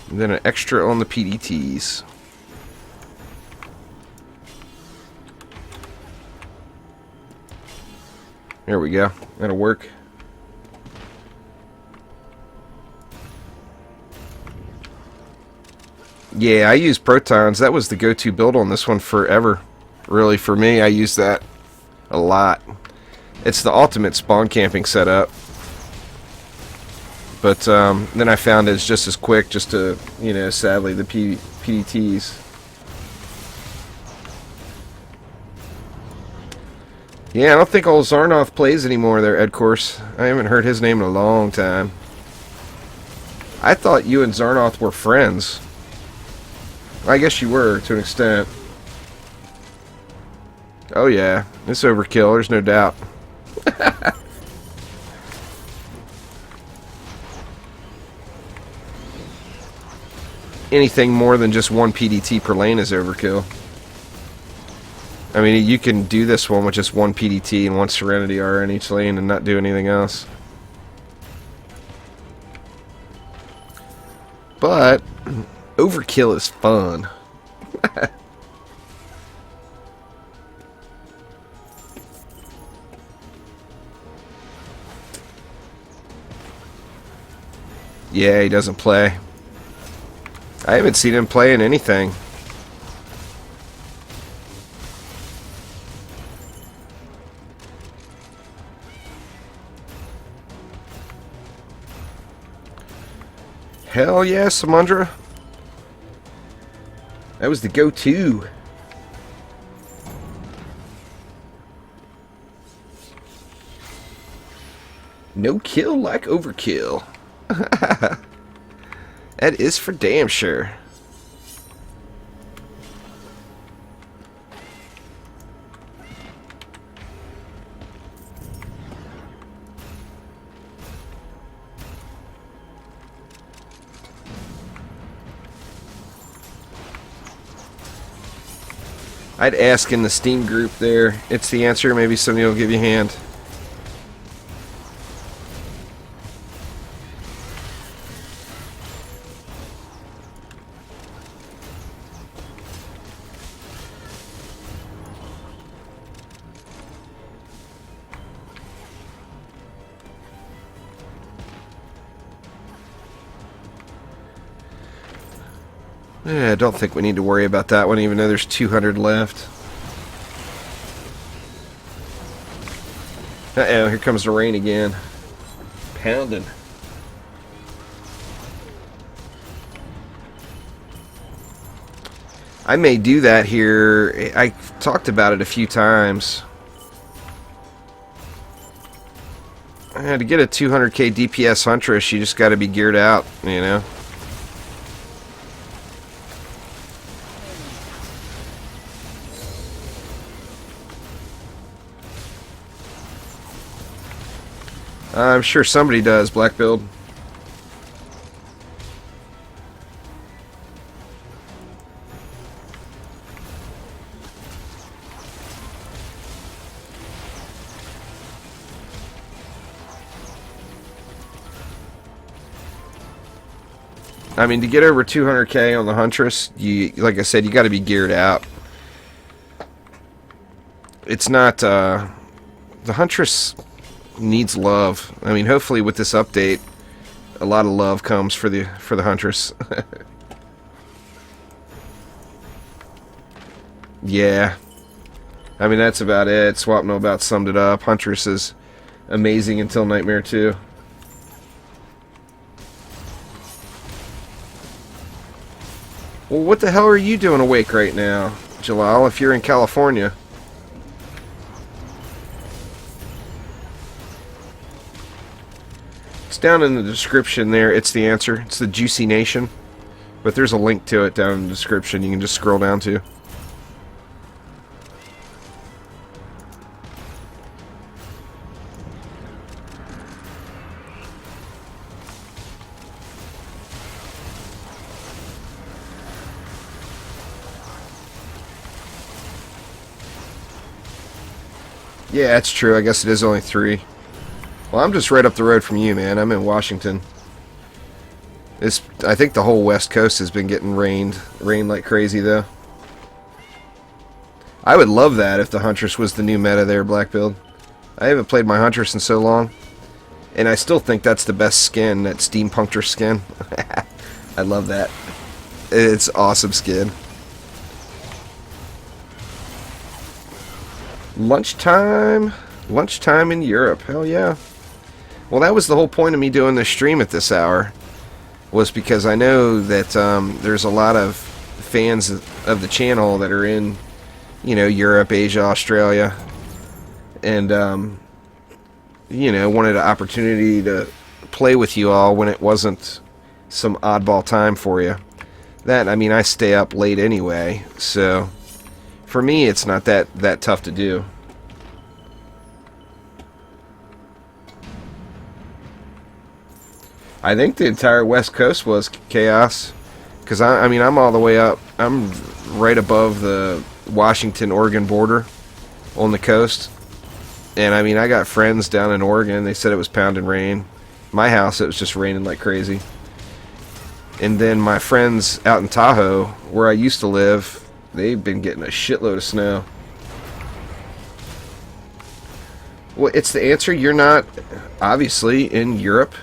And then an extra on the PDTs. There we go. That'll work. Yeah, I use protons. That was the go-to build on this one forever. Really, for me, I use that a lot. It's the ultimate spawn camping setup. But then I found it's just as quick, just to, you know, sadly, the PDTs. Yeah, I don't think old Zarnoth plays anymore there, Ed Course. I haven't heard his name in a long time. I thought you and Zarnoth were friends. I guess you were, to an extent. Oh yeah, it's overkill, there's no doubt. Anything more than just one PDT per lane is overkill. I mean, you can do this one with just one PDT and one Serenity R in each lane and not do anything else. But overkill is fun. Yeah, he doesn't play. I haven't seen him play in anything. Hell yeah, Samundra. That was the go-to. No kill like overkill. That is for damn sure. I'd ask in the Steam group there. It's the answer. Maybe somebody will give you a hand. Yeah, I don't think we need to worry about that one, even though there's 200 left. Uh-oh, here comes the rain again. Pounding. I may do that here. I've talked about it a few times. To get a 200k DPS Huntress, you just got to be geared out, you know. I'm sure somebody does, Black Build. I mean, to get over 200k on the Huntress, like I said, you got to be geared out. It's not, the Huntress needs love. I mean, hopefully with this update, a lot of love comes for the Huntress. Yeah. I mean, that's about it. Swapno about summed it up. Huntress is amazing until Nightmare 2. Well, what the hell are you doing awake right now, Jalal, if you're in California? It's down in the description there. It's the answer. It's the Juicy Nation. But there's a link to it down in the description you can just scroll down to. Yeah, that's true. I guess it is only 3. Well, I'm just right up the road from you, man. I'm in Washington. I think the whole West Coast has been getting rained like crazy, though. I would love that if the Huntress was the new meta there, Blackbuild. I haven't played my Huntress in so long, and I still think that's the best skin, that Steampuncture skin. I love that. It's awesome skin. Lunchtime in Europe. Hell yeah. Well, that was the whole point of me doing this stream at this hour, was because I know that there's a lot of fans of the channel that are in, you know, Europe, Asia, Australia, and you know, wanted an opportunity to play with you all when it wasn't some oddball time for you. That, I mean, I stay up late anyway, so for me, it's not that tough to do. I think the entire West Coast was chaos, because I mean, I'm all the way up. I'm right above the Washington-Oregon border on the coast, and I mean, I got friends down in Oregon. They said it was pounding rain. My house, it was just raining like crazy. And then my friends out in Tahoe, where I used to live, they've been getting a shitload of snow. Well, it's the answer. You're not, obviously, in Europe.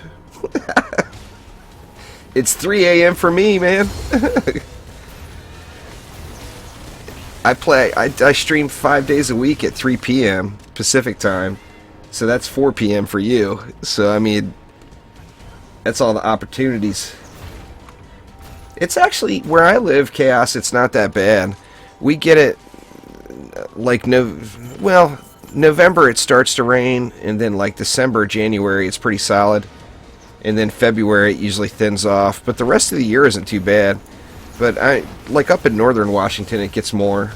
It's 3 a.m. for me, man. I stream 5 days a week at 3 p.m. Pacific time. So that's 4 p.m. for you. So, I mean, that's all the opportunities. It's actually, where I live, Chaos, it's not that bad. We get it, like, November it starts to rain, and then, like, December, January, it's pretty solid. And then February, it usually thins off. But the rest of the year isn't too bad. But, like, up in northern Washington, it gets more.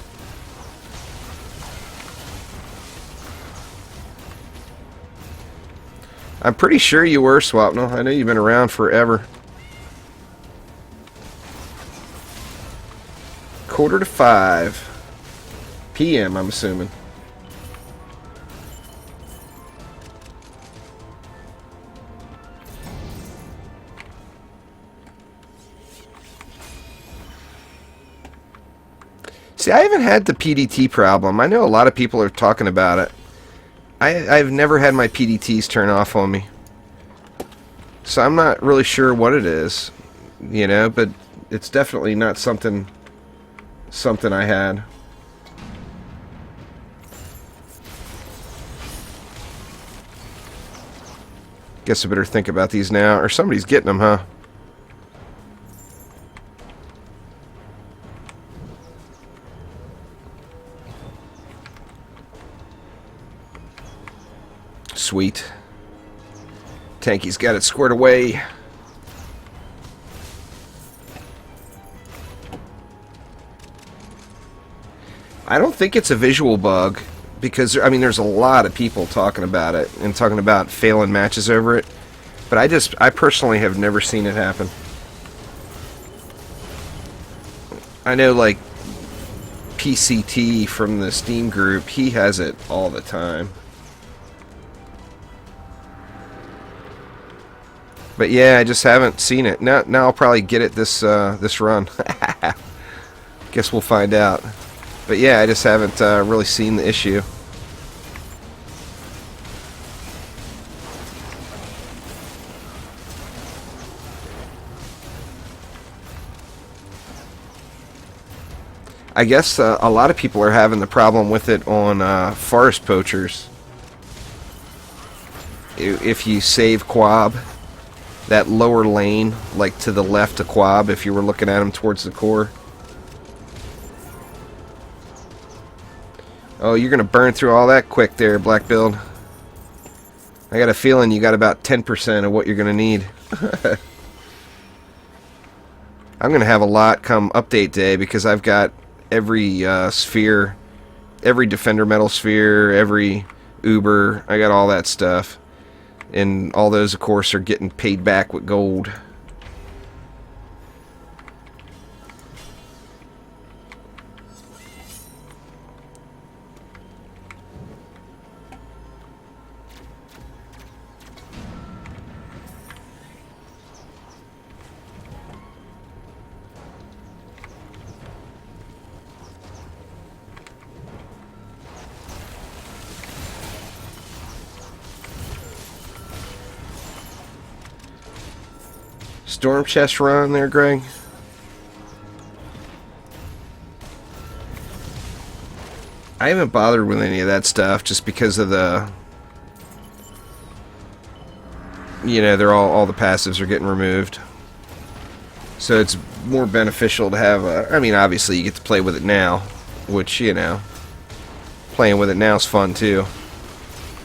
I'm pretty sure you were, Swapnel. I know you've been around forever. 4:45 p.m., I'm assuming. See, I haven't had the PDT problem. I know a lot of people are talking about it. I've never had my PDTs turn off on me. So I'm not really sure what it is, you know, but it's definitely not something I had. Guess I better think about these now, or somebody's getting them, huh? Sweet. Tanky's got it squared away. I don't think it's a visual bug, because, I mean, there's a lot of people talking about it and talking about failing matches over it, but I personally have never seen it happen. I know, like, PCT from the Steam group, he has it all the time. But yeah, I just haven't seen it. Now I'll probably get it this run. Guess we'll find out. But yeah, I just haven't really seen the issue. I guess a lot of people are having the problem with it on forest poachers. If you save Quab, that lower lane, like to the left of Quab, if you were looking at him towards the core. Oh, you're going to burn through all that quick there, Black Build. I got a feeling you got about 10% of what you're going to need. I'm going to have a lot come update day because I've got every sphere, every Defender Metal Sphere, every Uber. I got all that stuff. And all those, of course, are getting paid back with gold. Storm chest run there, Greg? I haven't bothered with any of that stuff just because of the... You know, they're all the passives are getting removed. So it's more beneficial to have a... I mean, obviously you get to play with it now, which, you know, playing with it now is fun too.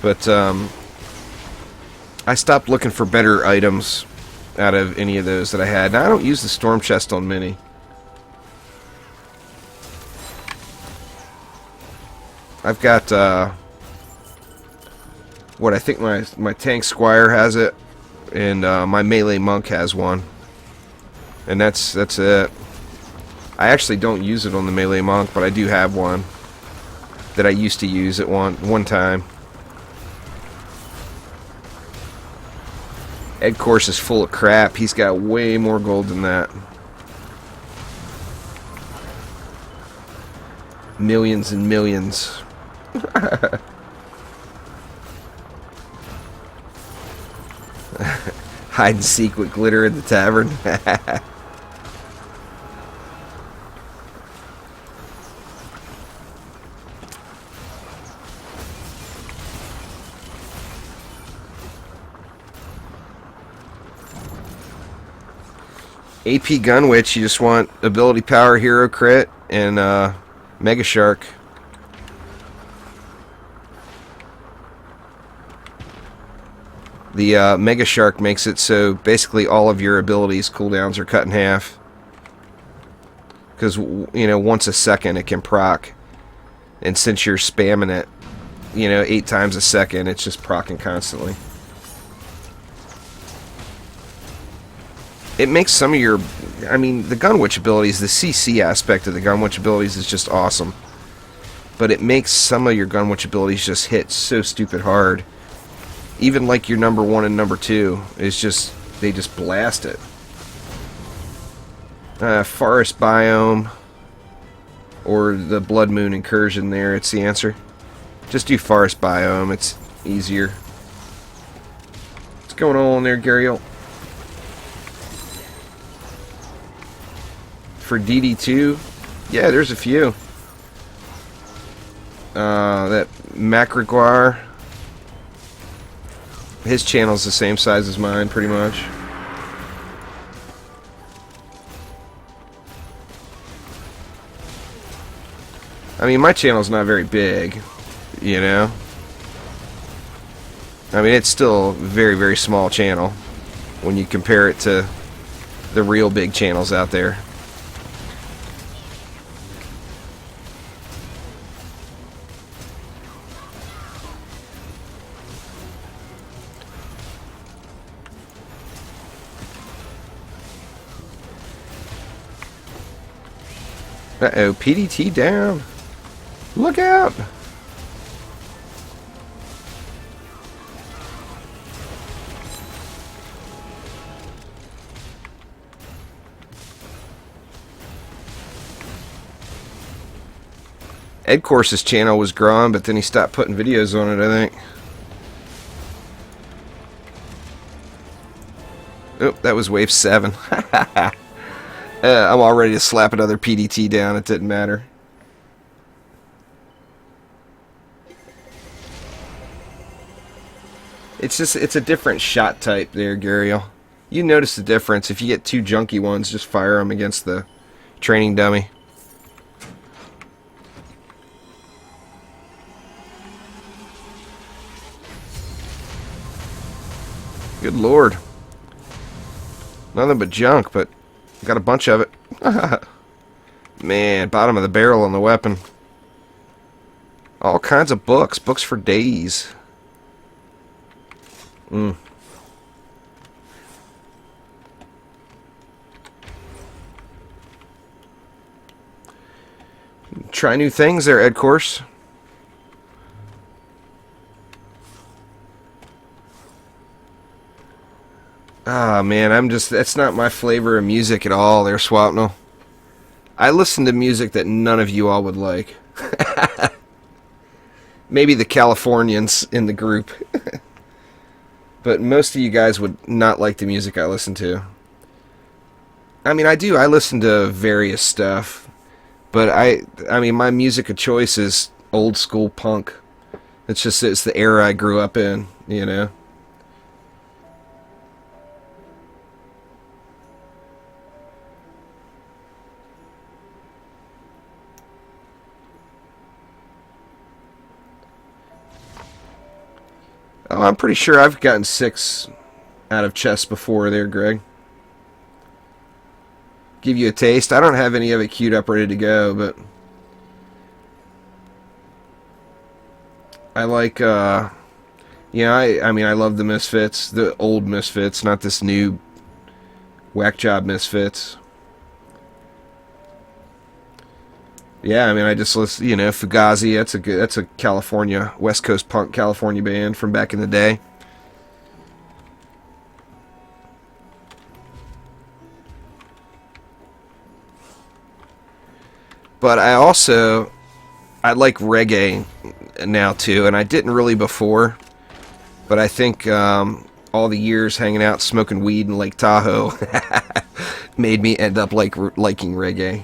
But I stopped looking for better items out of any of those that I had. Now, I don't use the storm chest on mini. I've got what I think my tank squire has it, and my melee monk has one, and that's it. I actually don't use it on the melee monk, but I do have one that I used to use at one time. Ed Course is full of crap. He's got way more gold than that. Millions and millions. Hide and seek with glitter in the tavern. AP Gunwitch, you just want ability power, hero crit, and Mega Shark. The Mega Shark makes it so basically all of your abilities cooldowns are cut in half. Because, you know, once a second it can proc. And since you're spamming it, you know, 8 times a second, it's just proccing constantly. It makes some of your... I mean, the Gunwitch abilities, the CC aspect of the Gunwitch abilities is just awesome. But it makes some of your Gunwitch abilities just hit so stupid hard. Even like your number 1 and number 2 is just... they just blast it. Forest Biome. Or the Blood Moon Incursion there, it's the answer. Just do Forest Biome, it's easier. What's going on there, Gariel? For DD2, yeah, there's a few. That Macreguar, his channel's the same size as mine, pretty much. I mean, my channel's not very big, you know? I mean, it's still a very, very small channel when you compare it to the real big channels out there. Uh-oh, PDT down. Look out! Ed Course's channel was growing, but then he stopped putting videos on it, I think. Oh, that was wave 7. I'm all ready to slap another PDT down. It didn't matter. It's a different shot type there, Gariel. You notice the difference. If you get 2 junky ones, just fire them against the training dummy. Good lord. Nothing but junk, but got a bunch of it. Man, bottom of the barrel on the weapon. All kinds of books. Books for days. Try new things there, Ed Course. Ah, man, that's not my flavor of music at all there, Swapnel. I listen to music that none of you all would like. Maybe the Californians in the group. But most of you guys would not like the music I listen to. I mean, I do. I listen to various stuff. But I mean, my music of choice is old school punk. It's the era I grew up in, you know. Oh, I'm pretty sure I've gotten 6 out of chests before there, Greg. Give you a taste. I don't have any of it queued up ready to go, but I like, I mean, I love the Misfits, the old Misfits, not this new whack job Misfits. Yeah, I mean, I just listen, you know, Fugazi, that's a California, West Coast punk California band from back in the day. But I like reggae now too, and I didn't really before, but I think all the years hanging out smoking weed in Lake Tahoe made me end up liking reggae.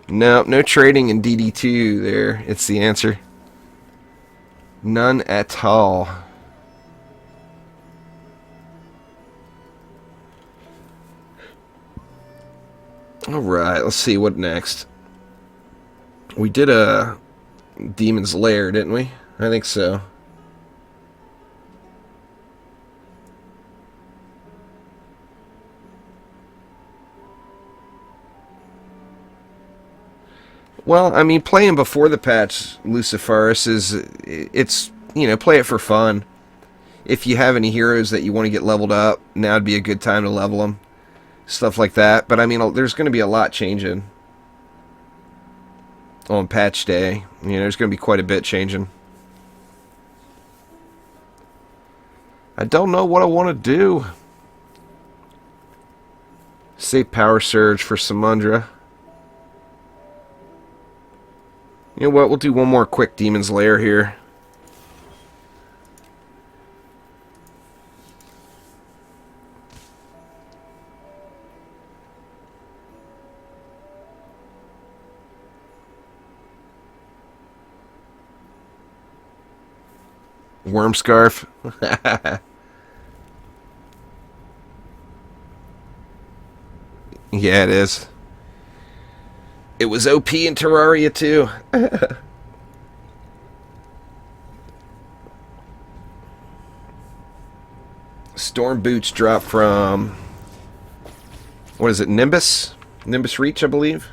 No trading in DD2 there. It's the answer. None at all. Alright, let's see what next. We did a Demon's Lair, didn't we? I think so. Well, I mean, playing before the patch, Luciferus, it's, you know, play it for fun. If you have any heroes that you want to get leveled up, now would be a good time to level them. Stuff like that. But, I mean, there's going to be a lot changing on patch day. You know, there's going to be quite a bit changing. I don't know what I want to do. Save Power Surge for Samundra. You know what, we'll do one more quick Demon's Lair here. Worm Scarf. Yeah, it is. It was OP in Terraria too. Storm boots drop from, what is it, Nimbus? Nimbus Reach, I believe.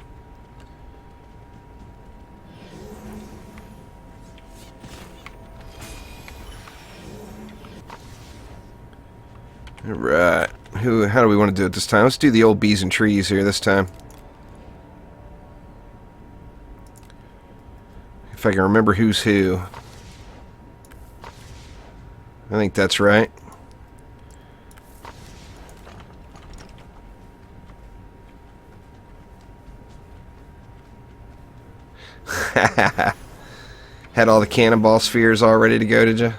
Alright. How do we want to do it this time? Let's do the old bees and trees here this time. If I can remember who's who. I think that's right. Had all the cannonball spheres all ready to go, did you?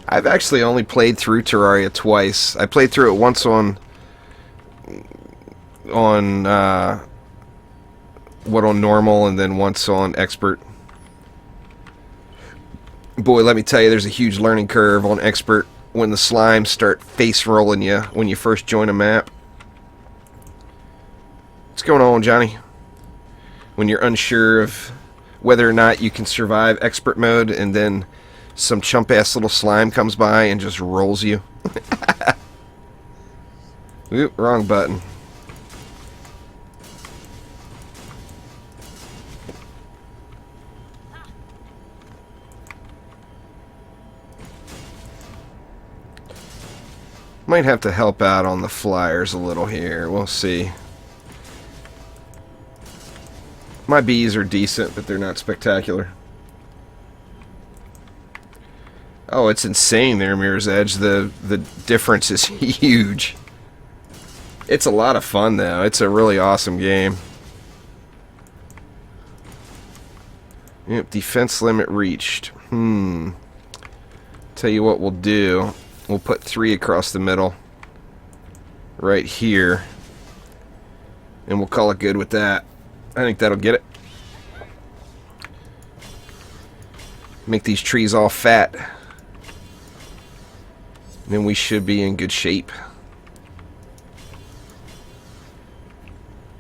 I've actually only played through Terraria twice. I played through it once on normal, and then once on expert. Boy, let me tell you, there's a huge learning curve on expert when the slimes start face rolling you when you first join a map. What's going on, Johnny? When you're unsure of whether or not you can survive expert mode, and then some chump-ass little slime comes by and just rolls you. Oop, wrong button. Might have to help out on the flyers a little here. We'll see. My bees are decent, but they're not spectacular. Oh, it's insane there, Mirror's Edge. The difference is huge. It's a lot of fun, though. It's a really awesome game. Yep, defense limit reached. Tell you what we'll do. We'll put 3 across the middle. Right here. And we'll call it good with that. I think that'll get it. Make these trees all fat. Then we should be in good shape.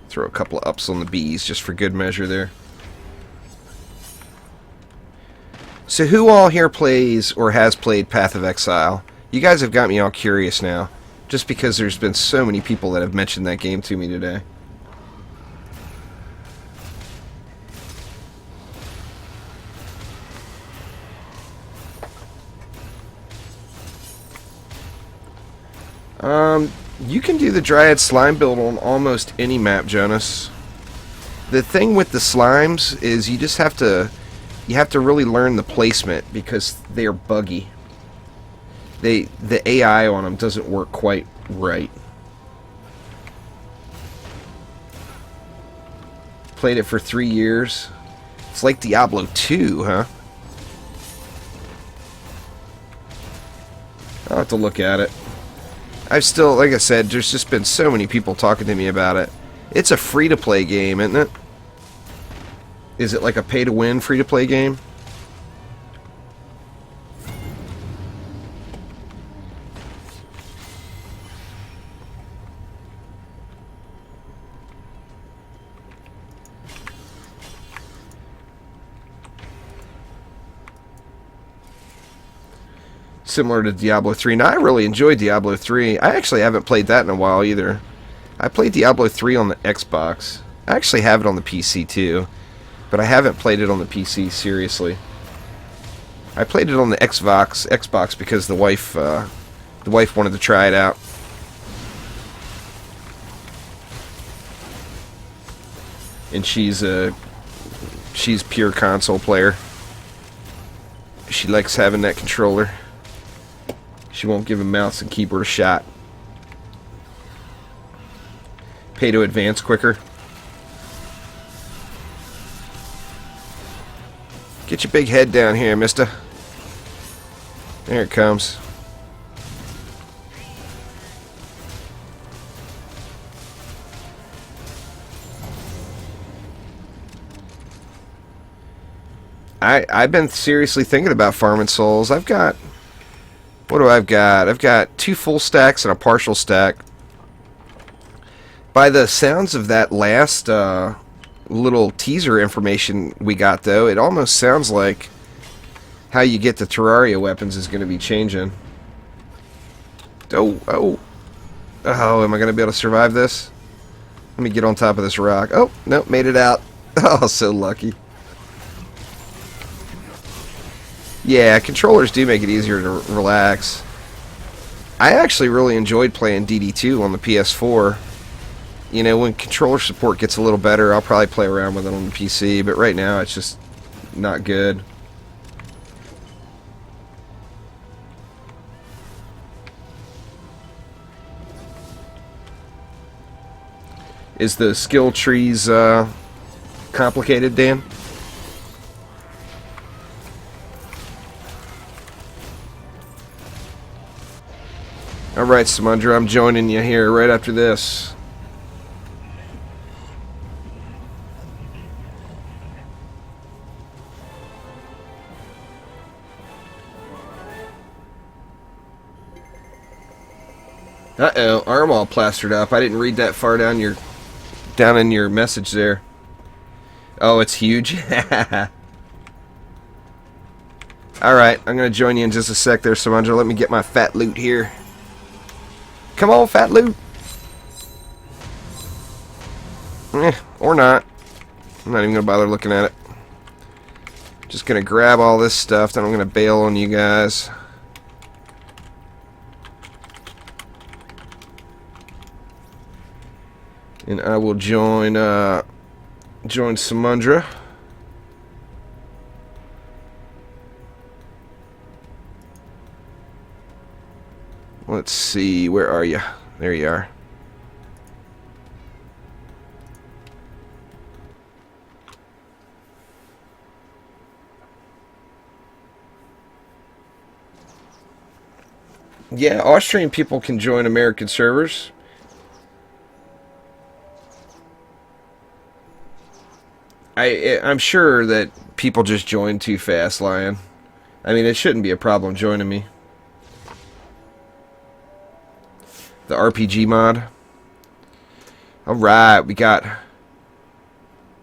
Throw a couple of ups on the bees just for good measure there. So who all here plays or has played Path of Exile? You guys have got me all curious now, just because there's been so many people that have mentioned that game to me today. You can do the Dryad slime build on almost any map, Jonas. The thing with the slimes is you just have to really learn the placement, because they are buggy. The AI on them doesn't work quite right. Played it for 3 years. It's like Diablo 2, huh? I'll have to look at it. I've still, like I said, there's just been so many people talking to me about it. It's a free-to-play game, isn't it? Is it like a pay-to-win free-to-play game? Similar to Diablo 3. Now, I really enjoyed Diablo 3. I actually haven't played that in a while either. I played Diablo 3 on the Xbox. I actually have it on the PC too, but I haven't played it on the PC seriously. I played it on the Xbox because the wife wanted to try it out. And she's pure console player. She likes having that controller. She won't give a mouse and keyboard a shot. Pay to advance quicker. Get your big head down here, mister. There it comes. I've been seriously thinking about farming souls. I've got... What do I've got? I've got 2 full stacks and a partial stack. By the sounds of that last little teaser information we got, though, it almost sounds like how you get the Terraria weapons is going to be changing. Oh, am I going to be able to survive this? Let me get on top of this rock. Oh, nope, made it out. Oh, so lucky. Yeah, controllers do make it easier to relax. I actually really enjoyed playing DD2 on the PS4. You know, when controller support gets a little better, I'll probably play around with it on the PC, but right now it's just not good. Is the skill trees complicated, Dan? Alright, Samundra, I'm joining you here right after this. Uh-oh, arm all plastered up. I didn't read that far down in your message there. Oh, it's huge. Alright, I'm gonna join you in just a sec there, Samundra. Let me get my fat loot here. Come on, fat loot. Or not. I'm not even gonna bother looking at it. Just gonna grab all this stuff, then I'm gonna bail on you guys. And I will join Samundra. Let's see, where are you? There you are. Yeah, Austrian people can join American servers. I'm sure that people just join too fast, Lion. I mean, it shouldn't be a problem joining me. The RPG mod. Alright, we got...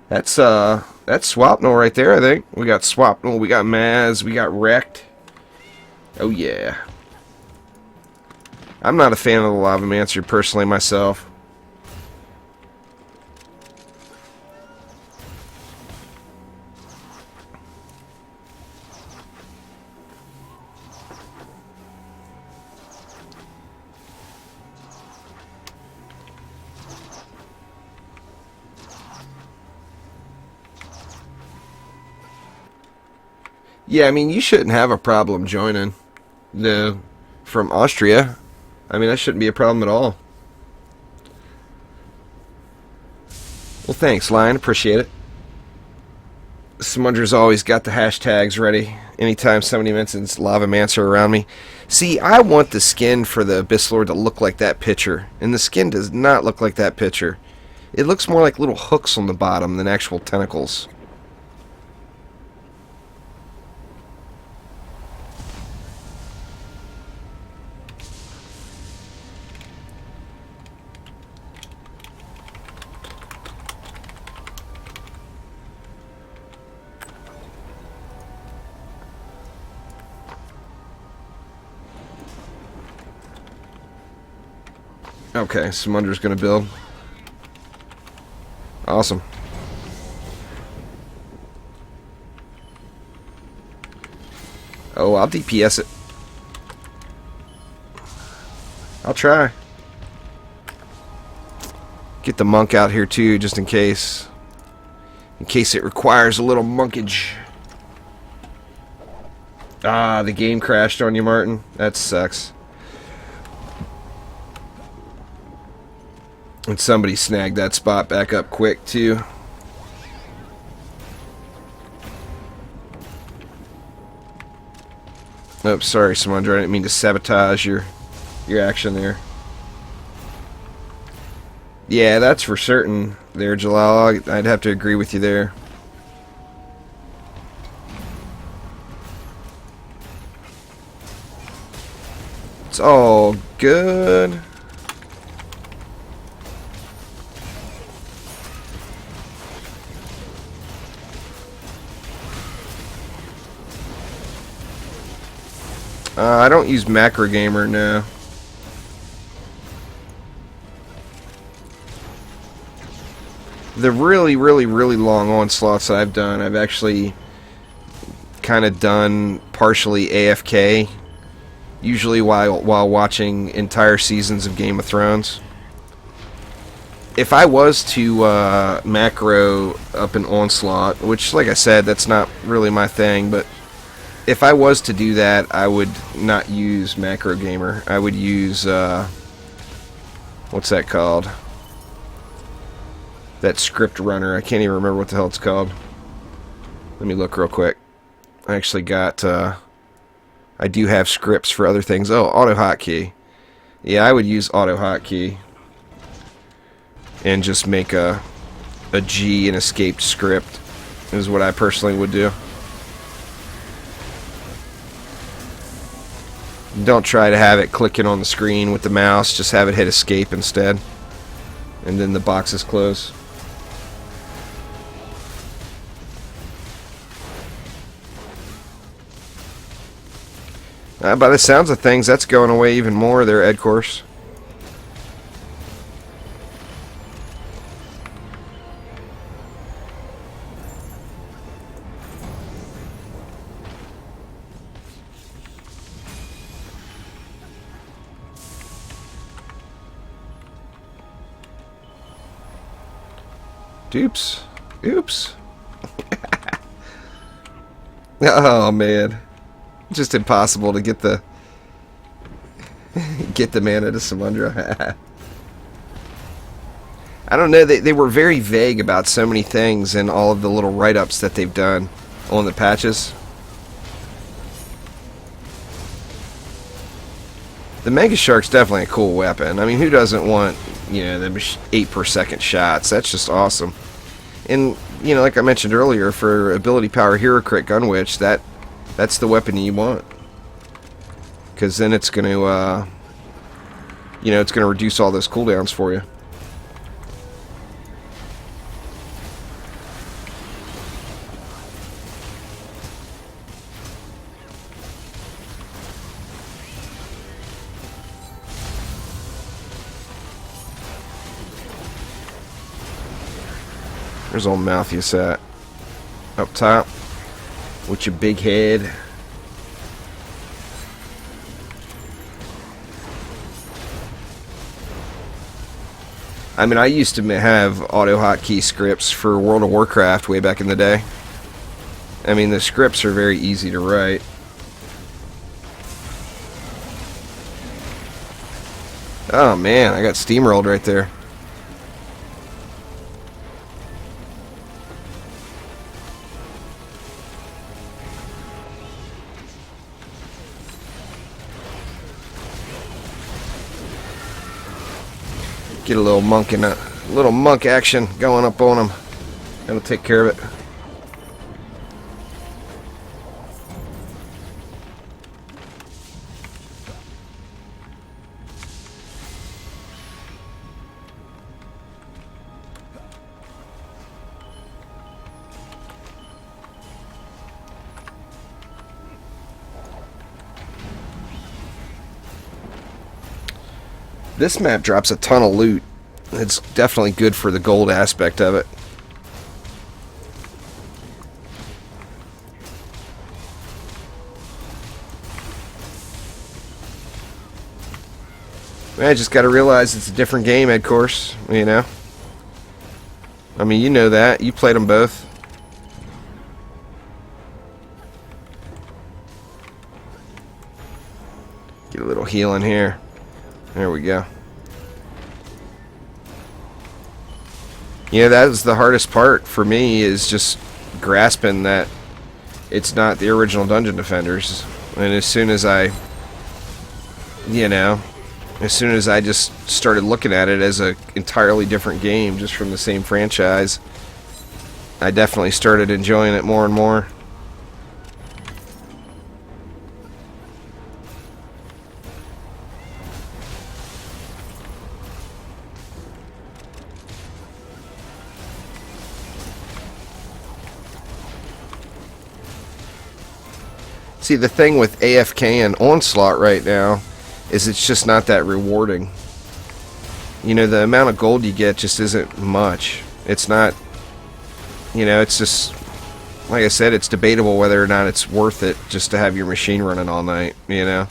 That's Swapnel right there, I think. We got Swapnel, we got Maz, we got Wrecked. Oh yeah. I'm not a fan of the Lavamancer personally myself. Yeah, I mean, you shouldn't have a problem joining from Austria. I mean, that shouldn't be a problem at all. Well, thanks, Lion. Appreciate it. Smunger's always got the hashtags ready anytime somebody mentions Lavamancer around me. See, I want the skin for the Abyss Lord to look like that picture, and the skin does not look like that picture. It looks more like little hooks on the bottom than actual tentacles. Okay, Smunder's gonna build. Awesome. Oh, I'll DPS it. I'll try. Get the monk out here too, just in case. In case it requires a little monkage. Ah, the game crashed on you, Martin. That sucks. And somebody snagged that spot back up quick, too. Oh, sorry, Samundra. I didn't mean to sabotage your action there. Yeah, that's for certain there, Jalal. I'd have to agree with you there. It's all good. I don't use Macro Gamer now. The really long onslaughts that I've done, I've actually kind of done partially AFK usually while watching entire seasons of Game of Thrones. If I was to macro up an Onslaught, which, like I said, that's not really my thing, but if I was to do that, I would not use Macro Gamer. I would use, what's that called? That script runner. I can't even remember what the hell it's called. Let me look real quick. I actually got, I do have scripts for other things. Oh, Auto Hotkey. Yeah, I would use Auto Hotkey. And just make a G and escaped script is what I personally would do. Don't try to have it clicking on the screen with the mouse. Just have it hit escape instead. And then the boxes close. By the sounds of things, that's going away even more there, Ed Course. Oops. Oops. Oh, man. Just impossible to get the mana to Samundra. I don't know, they were very vague about so many things and all of the little write-ups that they've done on the patches. The Mega Shark's definitely a cool weapon. I mean, who doesn't want, you know, the 8 per second shots? That's just awesome. And, you know, like I mentioned earlier, for ability power hero crit gun witch, that's the weapon you want. Because then it's going to, you know, it's going to reduce all those cooldowns for you. There's old Malthus at up top with your big head. I mean, I used to have auto hotkey scripts for World of Warcraft way back in the day. I mean, the scripts are very easy to write. Oh man, I got steamrolled right there. Get a little monk action going up on him. That'll take care of it. This map drops a ton of loot. It's definitely good for the gold aspect of it. I just gotta realize it's a different game, Ed Course, you know? I mean, you know that. You played them both. Get a little heal in here. There we go. Yeah, that was the hardest part for me, is just grasping that it's not the original Dungeon Defenders. And as soon as I, you know, as soon as I just started looking at it as an entirely different game, just from the same franchise, I definitely started enjoying it more and more. See, the thing with AFK and Onslaught right now is it's just not that rewarding. You know, the amount of gold you get just isn't much. It's not, you know, it's just, like I said, it's debatable whether or not it's worth it just to have your machine running all night, you know?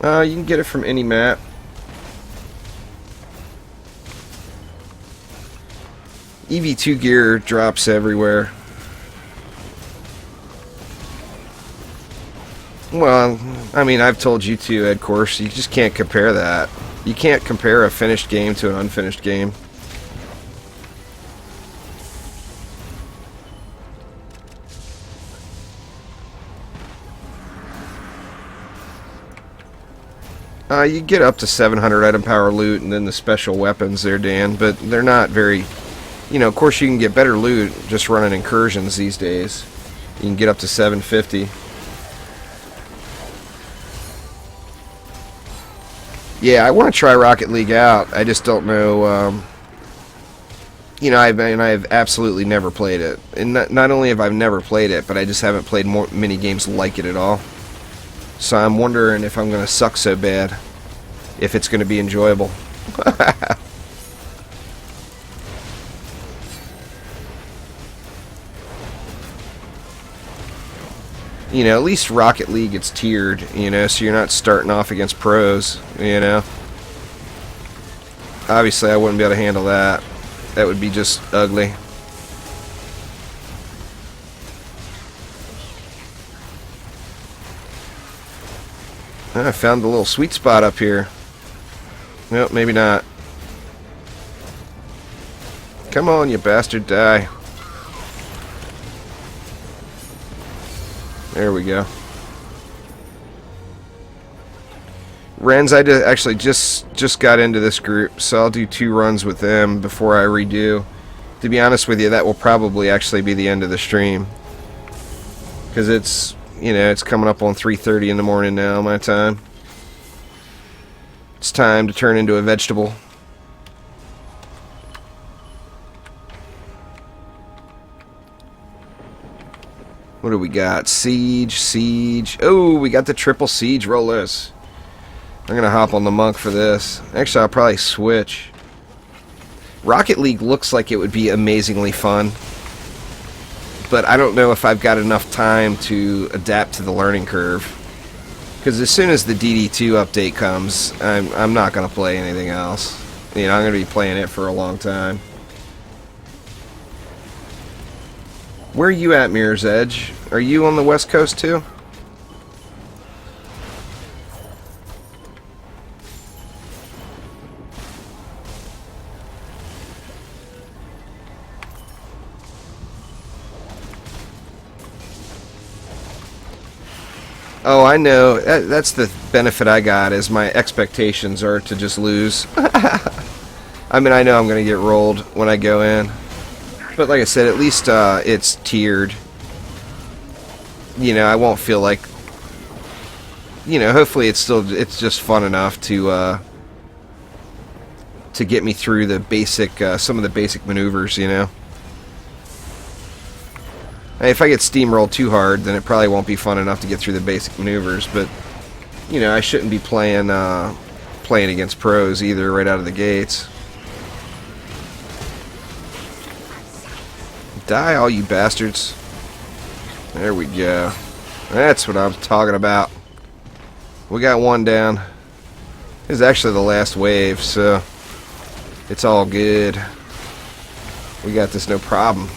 You can get it from any map. EV2 gear drops everywhere. Well, I mean, I've told you too, Ed Course, you just can't compare that. You can't compare a finished game to an unfinished game. You get up to 700 item power loot and then the special weapons there, Dan, but they're not very... You know, of course you can get better loot just running incursions these days. You can get up to 750. Yeah, I want to try Rocket League out. I just don't know... you know, I've absolutely never played it. And not only have I never played it, but I just haven't played many games like it at all. So I'm wondering if I'm going to suck so bad. If it's going to be enjoyable. You know, at least Rocket League it's tiered, you know, so you're not starting off against pros, you know. Obviously, I wouldn't be able to handle that. That would be just ugly. I found the little sweet spot up here. Nope, maybe not. Come on, you bastard, die. There we go. Rens, I actually just got into this group, so I'll do 2 runs with them before I redo. To be honest with you, that will probably actually be the end of the stream. Because it's, you know, it's coming up on 3:30 in the morning now, my time. It's time to turn into a vegetable. What do we got? Siege. Oh, we got the triple siege rollers. I'm going to hop on the monk for this. Actually, I'll probably switch. Rocket League looks like it would be amazingly fun. But I don't know if I've got enough time to adapt to the learning curve. Because as soon as the DD2 update comes, I'm not going to play anything else. You know, I'm going to be playing it for a long time. Where are you at, Mirror's Edge? Are you on the West Coast too? Oh, I know. That's the benefit I got, is my expectations are to just lose. I mean, I know I'm going to get rolled when I go in. But like I said, at least it's tiered. You know, I won't feel like... You know, hopefully it's just fun enough to get me through the basic, some of the basic maneuvers, you know. If I get steamrolled too hard, then it probably won't be fun enough to get through the basic maneuvers, but, you know, I shouldn't be playing against pros either right out of the gates. Die, all you bastards. There we go. That's what I'm talking about. We got one down. This is actually the last wave, so it's all good. We got this no problem.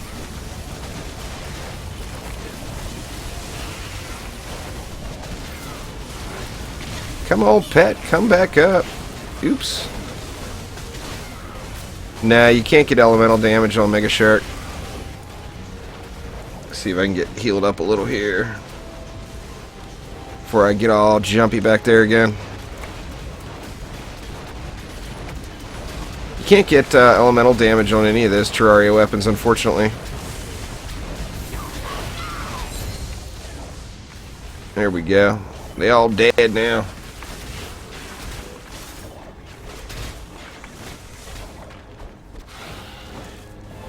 Come on, pet. Come back up. Oops. Nah, you can't get elemental damage on Mega Shark. See if I can get healed up a little here before I get all jumpy back there again. You can't get elemental damage on any of those Terraria weapons, unfortunately. There we go. They all dead now.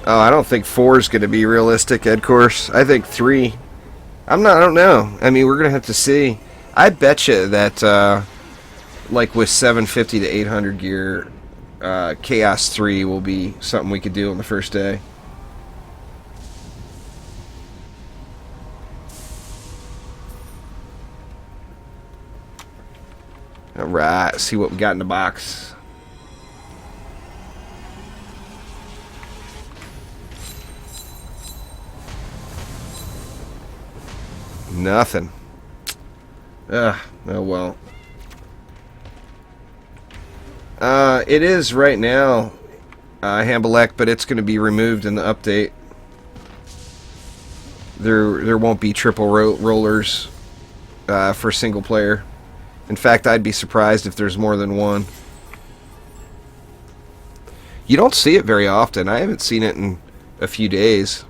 Oh, I don't think 4 is going to be realistic, Ed Course. I think 3. I don't know. I mean, we're going to have to see. I bet you that, like with 750 to 800 gear, Chaos 3 will be something we could do on the first day. Alright, see what we got in the box. Nothing. Ugh, oh well. It is right now, Hambalek, but it's going to be removed in the update. There won't be triple rollers for single player. In fact, I'd be surprised if there's more than one. You don't see it very often. I haven't seen it in a few days.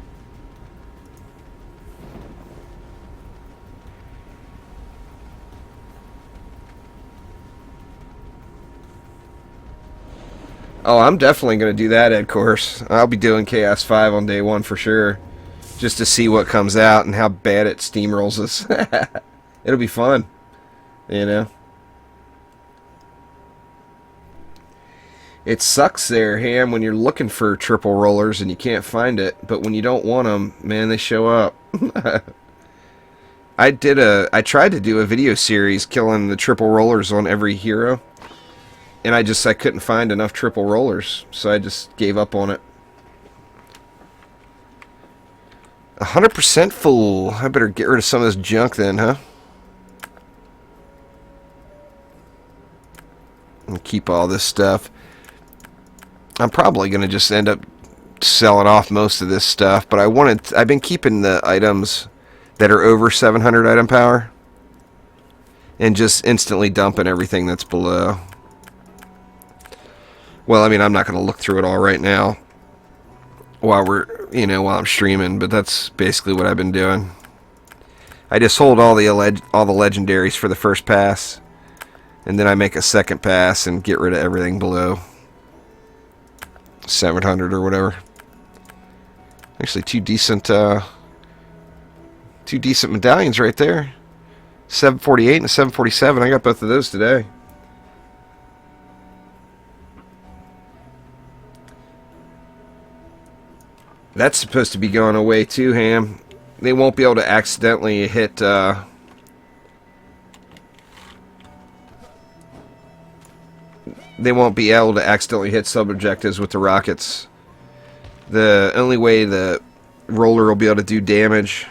Oh, I'm definitely going to do that, Ed Course. I'll be doing Chaos 5 on day 1 for sure. Just to see what comes out and how bad it steamrolls us. It'll be fun. You know? It sucks there, Ham, when you're looking for triple rollers and you can't find it. But when you don't want them, man, they show up. I tried to do a video series killing the triple rollers on every hero. And I couldn't find enough triple rollers, so I just gave up on it. 100% full. I better get rid of some of this junk then, huh? And keep all this stuff. I'm probably going to just end up selling off most of this stuff, but I've been keeping the items that are over 700 item power and just instantly dumping everything that's below. Well, I mean, I'm not going to look through it all right now while I'm streaming, but that's basically what I've been doing. I just hold all the legendaries for the first pass, and then I make a second pass and get rid of everything below 700 or whatever. Actually, two decent medallions right there. 748 and a 747. I got both of those today. That's supposed to be going away too, Ham. They won't be able to accidentally hit sub-objectives with the rockets. The only way the roller will be able to do damage...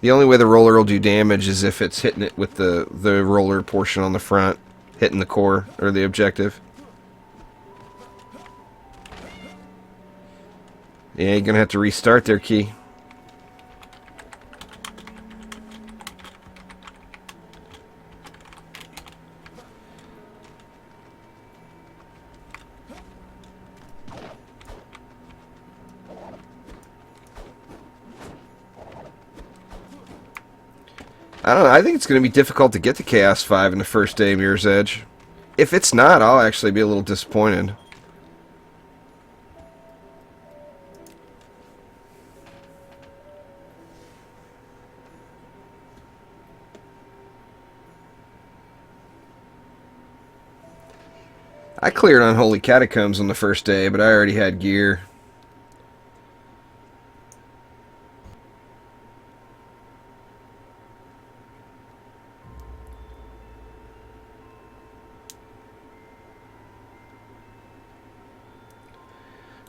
The only way the roller will do damage is if it's hitting it with the roller portion on the front, hitting the core, or the objective. Yeah, you're going to have to restart there, Key. I don't know. I think it's going to be difficult to get to Chaos 5 in the first day of Mirror's Edge. If it's not, I'll actually be a little disappointed. I cleared Unholy Catacombs on the first day, but I already had gear.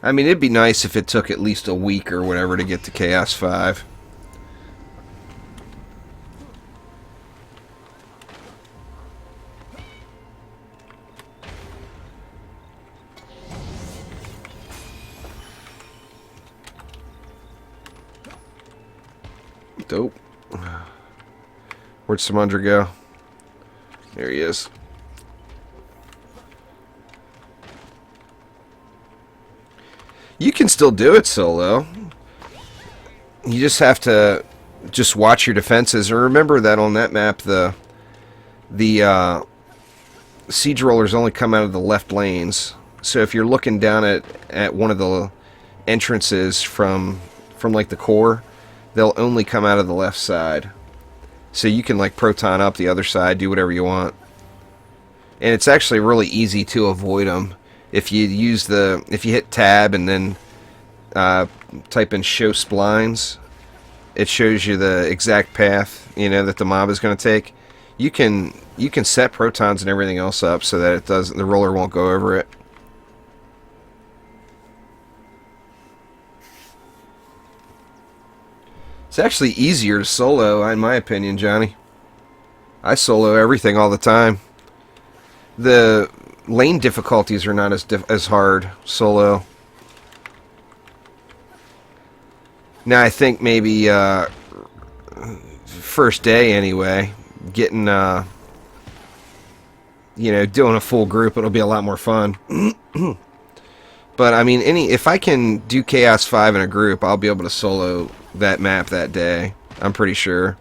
I mean, it'd be nice if it took at least a week or whatever to get to Chaos 5. Dope. Where'd Samundra go? There he is. You can still do it solo. You just have to watch your defenses. And remember that on that map, the siege rollers only come out of the left lanes. So if you're looking down at one of the entrances from like the core, they'll only come out of the left side. So you can like proton up the other side, do whatever you want. And it's actually really easy to avoid them. If you hit tab and then type in show splines, it shows you the exact path, that the mob is going to take. you can set protons and everything else up so that the roller won't go over it. It's actually easier to solo, in my opinion, Johnny. I solo everything all the time. The lane difficulties are not as hard solo. Now I think maybe first day anyway, getting doing a full group, it'll be a lot more fun. But I mean, if I can do Chaos 5 in a group, I'll be able to solo that map that day. I'm pretty sure.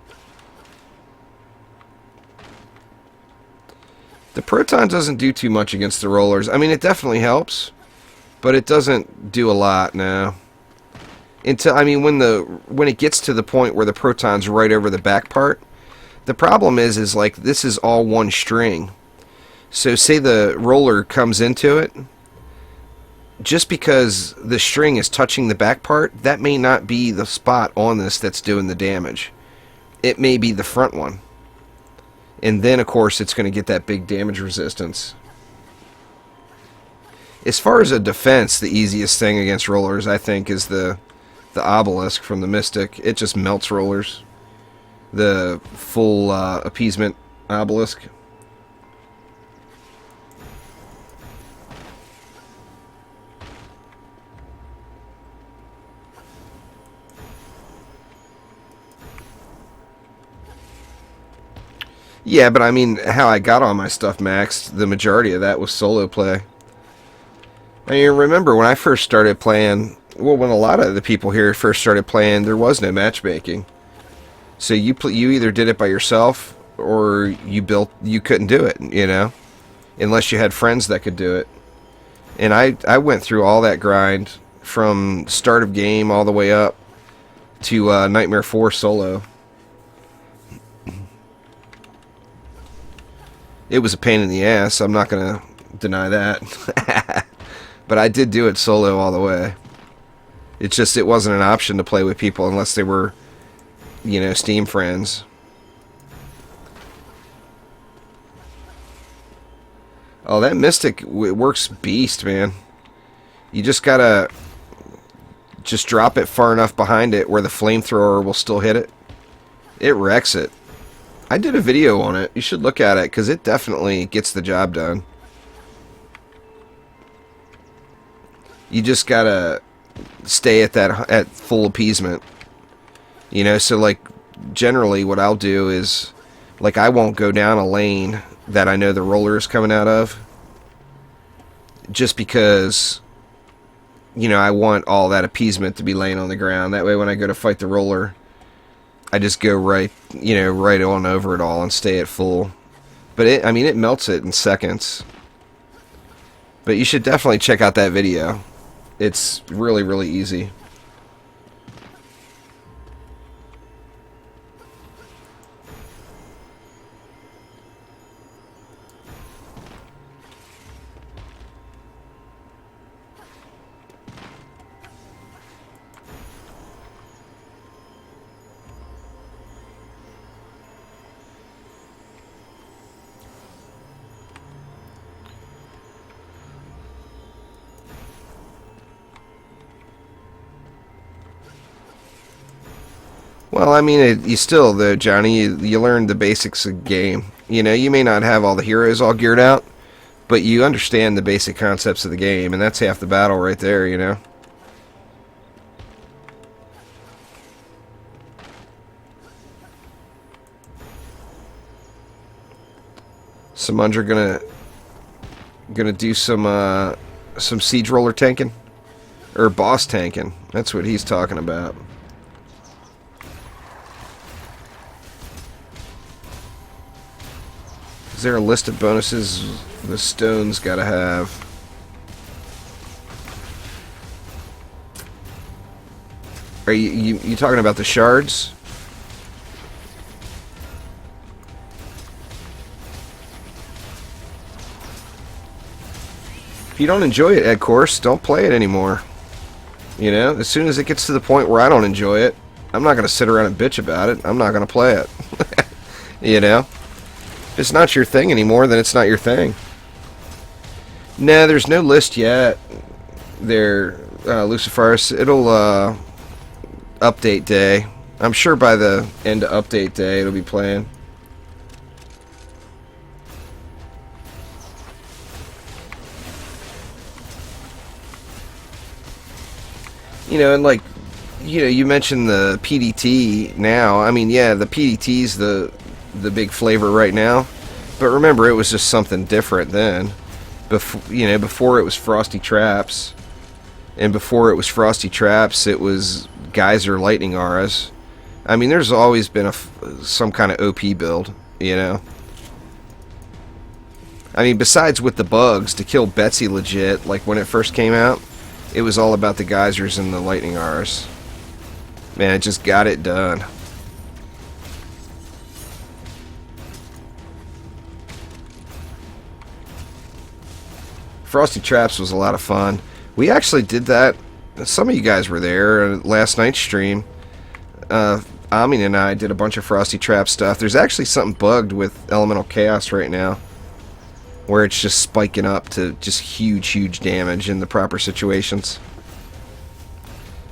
The proton doesn't do too much against the rollers. I mean, it definitely helps, but it doesn't do a lot now. Until, I mean, when it gets to the point where the proton's right over the back part, the problem is like this is all one string. So say the roller comes into it, just because the string is touching the back part, that may not be the spot on this that's doing the damage. It may be the front one. And then, of course, it's going to get that big damage resistance. As far as a defense, the easiest thing against rollers, I think, is the obelisk from the Mystic. It just melts rollers. The full appeasement obelisk. Yeah, but I mean, how I got all my stuff maxed, the majority of that was solo play. I mean, remember when I first started playing, well, when a lot of the people here first started playing, there was no matchmaking. So you either did it by yourself, or you couldn't do it, unless you had friends that could do it. And I went through all that grind from start of game all the way up to Nightmare 4 solo. It was a pain in the ass, I'm not going to deny that. But I did do it solo all the way. It's just it wasn't an option to play with people unless they were, Steam friends. Oh, that Mystic works beast, man. You just gotta drop it far enough behind it where the flamethrower will still hit it. It wrecks it. I did a video on it. You should look at it, because it definitely gets the job done. You just gotta stay at full appeasement. So like, generally what I'll do is, like, I won't go down a lane that I know the roller is coming out of. Just because, I want all that appeasement to be laying on the ground. That way when I go to fight the roller, I just go right on over it all and stay at full. But it melts it in seconds. But you should definitely check out that video. It's really, really easy. Well, I mean, you still, though, Johnny, you learn the basics of the game. You may not have all the heroes all geared out, but you understand the basic concepts of the game, and that's half the battle right there, Samundra gonna do some siege roller tanking? Or boss tanking. That's what he's talking about. Is there a list of bonuses the stone's gotta have? Are you talking about the shards? If you don't enjoy it, Ed Course, don't play it anymore. As soon as it gets to the point where I don't enjoy it, I'm not gonna sit around and bitch about it. I'm not gonna play it. If it's not your thing anymore, then it's not your thing. No, there's no list yet. There, Luciferus. It'll update day. I'm sure by the end of update day it'll be playing. You know, and like, you know, you mentioned the PDT now. I mean, yeah, the PDT's the big flavor right now. But remember, it was just something different then. Before it was Frosty Traps. And before it was Frosty Traps, it was Geyser Lightning Auras. I mean, there's always been some kind of OP build, you know. I mean, besides with the bugs, to kill Betsy legit, like when it first came out, it was all about the geysers and the lightning R's. Man, it just got it done. Frosty Traps was a lot of fun. We actually did that. Some of you guys were there last night's stream. Amin and I did a bunch of Frosty Trap stuff. There's actually something bugged with Elemental Chaos right now, where it's just spiking up to just huge damage in the proper situations.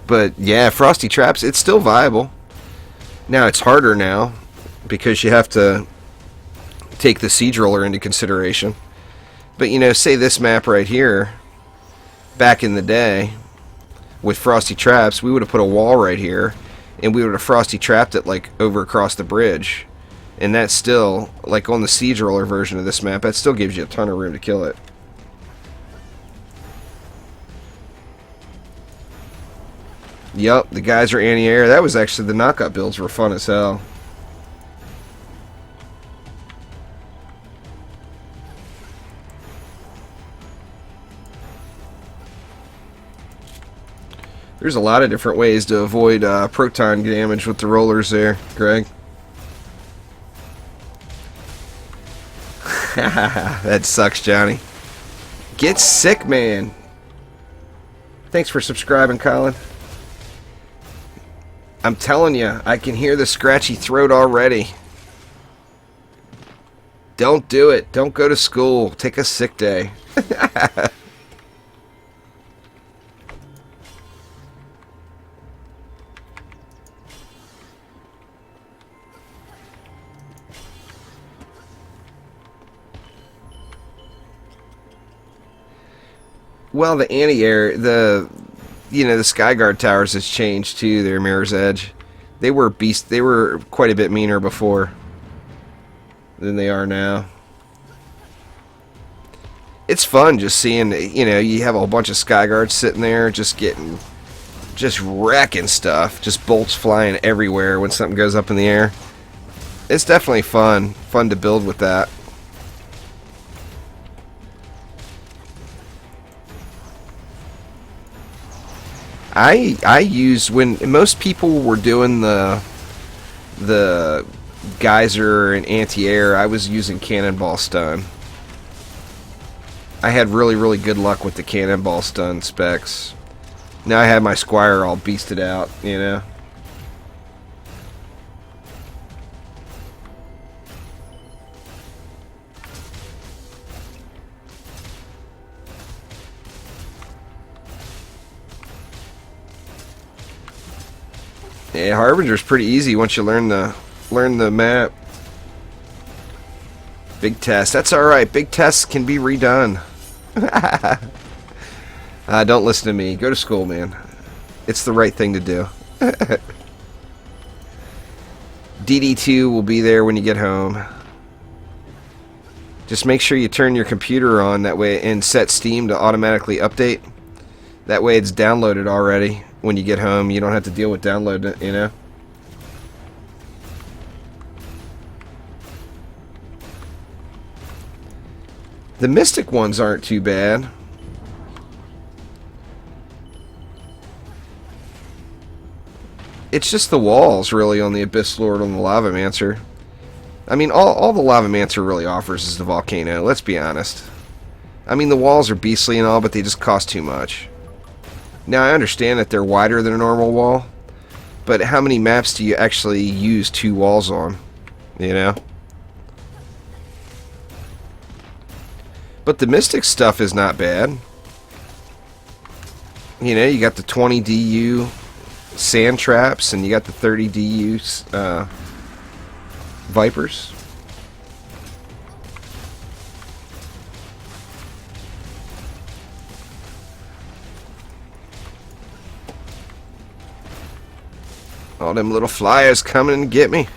But yeah, Frosty Traps, it's still viable. Now it's harder now because you have to take the Siege Roller into consideration. But you know, say this map right here, back in the day with Frosty Traps, we would have put a wall right here and we would have Frosty Trapped it like over across the bridge. And that still, like on the Siege Roller version of this map, that still gives you a ton of room to kill it. Yup, the guys are anti-air. That was actually, the knockout builds were fun as hell. There's a lot of different ways to avoid proton damage with the rollers there, Greg. That sucks, Johnny. Get sick, man. Thanks for subscribing, Colin. I'm telling you, I can hear the scratchy throat already. Don't do it. Don't go to school. Take a sick day. Well, the anti-air, the Skyguard towers has changed too. Their Mirror's Edge, they were quite a bit meaner before than they are now. It's fun just seeing, you have a whole bunch of Skyguards sitting there just wrecking stuff, just bolts flying everywhere when something goes up in the air. It's definitely fun to build with that. I use, when most people were doing the geyser and anti-air, I was using cannonball stun. I had really good luck with the cannonball stun specs. Now I have my Squire all beasted out, you know. Yeah, Harbinger's pretty easy once you learn the map. Big test. That's alright. Big tests can be redone. Don't listen to me. Go to school, man. It's the right thing to do. DD2 will be there when you get home. Just make sure you turn your computer on that way and set Steam to automatically update. That way it's downloaded already. When you get home, you don't have to deal with downloading it, you know? The Mystic ones aren't too bad. It's just the walls, really, on the Abyss Lord on the Lavamancer. I mean, all the Lavamancer really offers is the Volcano, let's be honest. I mean, the walls are beastly and all, but they just cost too much. Now, I understand that they're wider than a normal wall, but how many maps do you actually use 2 walls on, you know? But the Mystic stuff is not bad. You know, you got the 20 DU sand traps, and you got the 30 DU Vipers. All them little flyers coming to get me.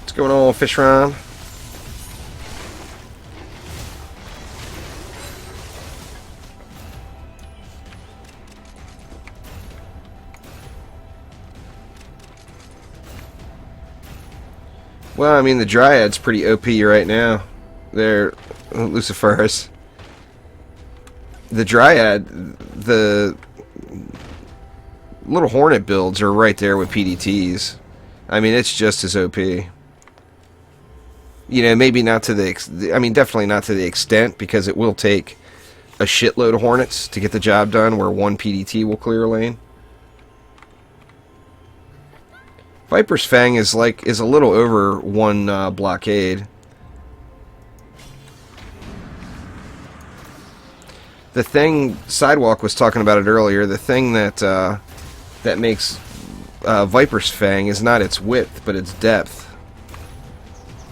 What's going on, Fish Ron? Well, I mean, the Dryad's pretty OP right now. They're Luciferus. The Dryad, the little Hornet builds are right there with PDTs. I mean, it's just as OP. You know, maybe not to the... I mean, definitely not to the extent, because it will take a shitload of Hornets to get the job done, where one PDT will clear a lane. Viper's Fang is a little over one blockade. The thing, Sidewalk was talking about it earlier, the thing that that makes Viper's Fang is not its width, but its depth.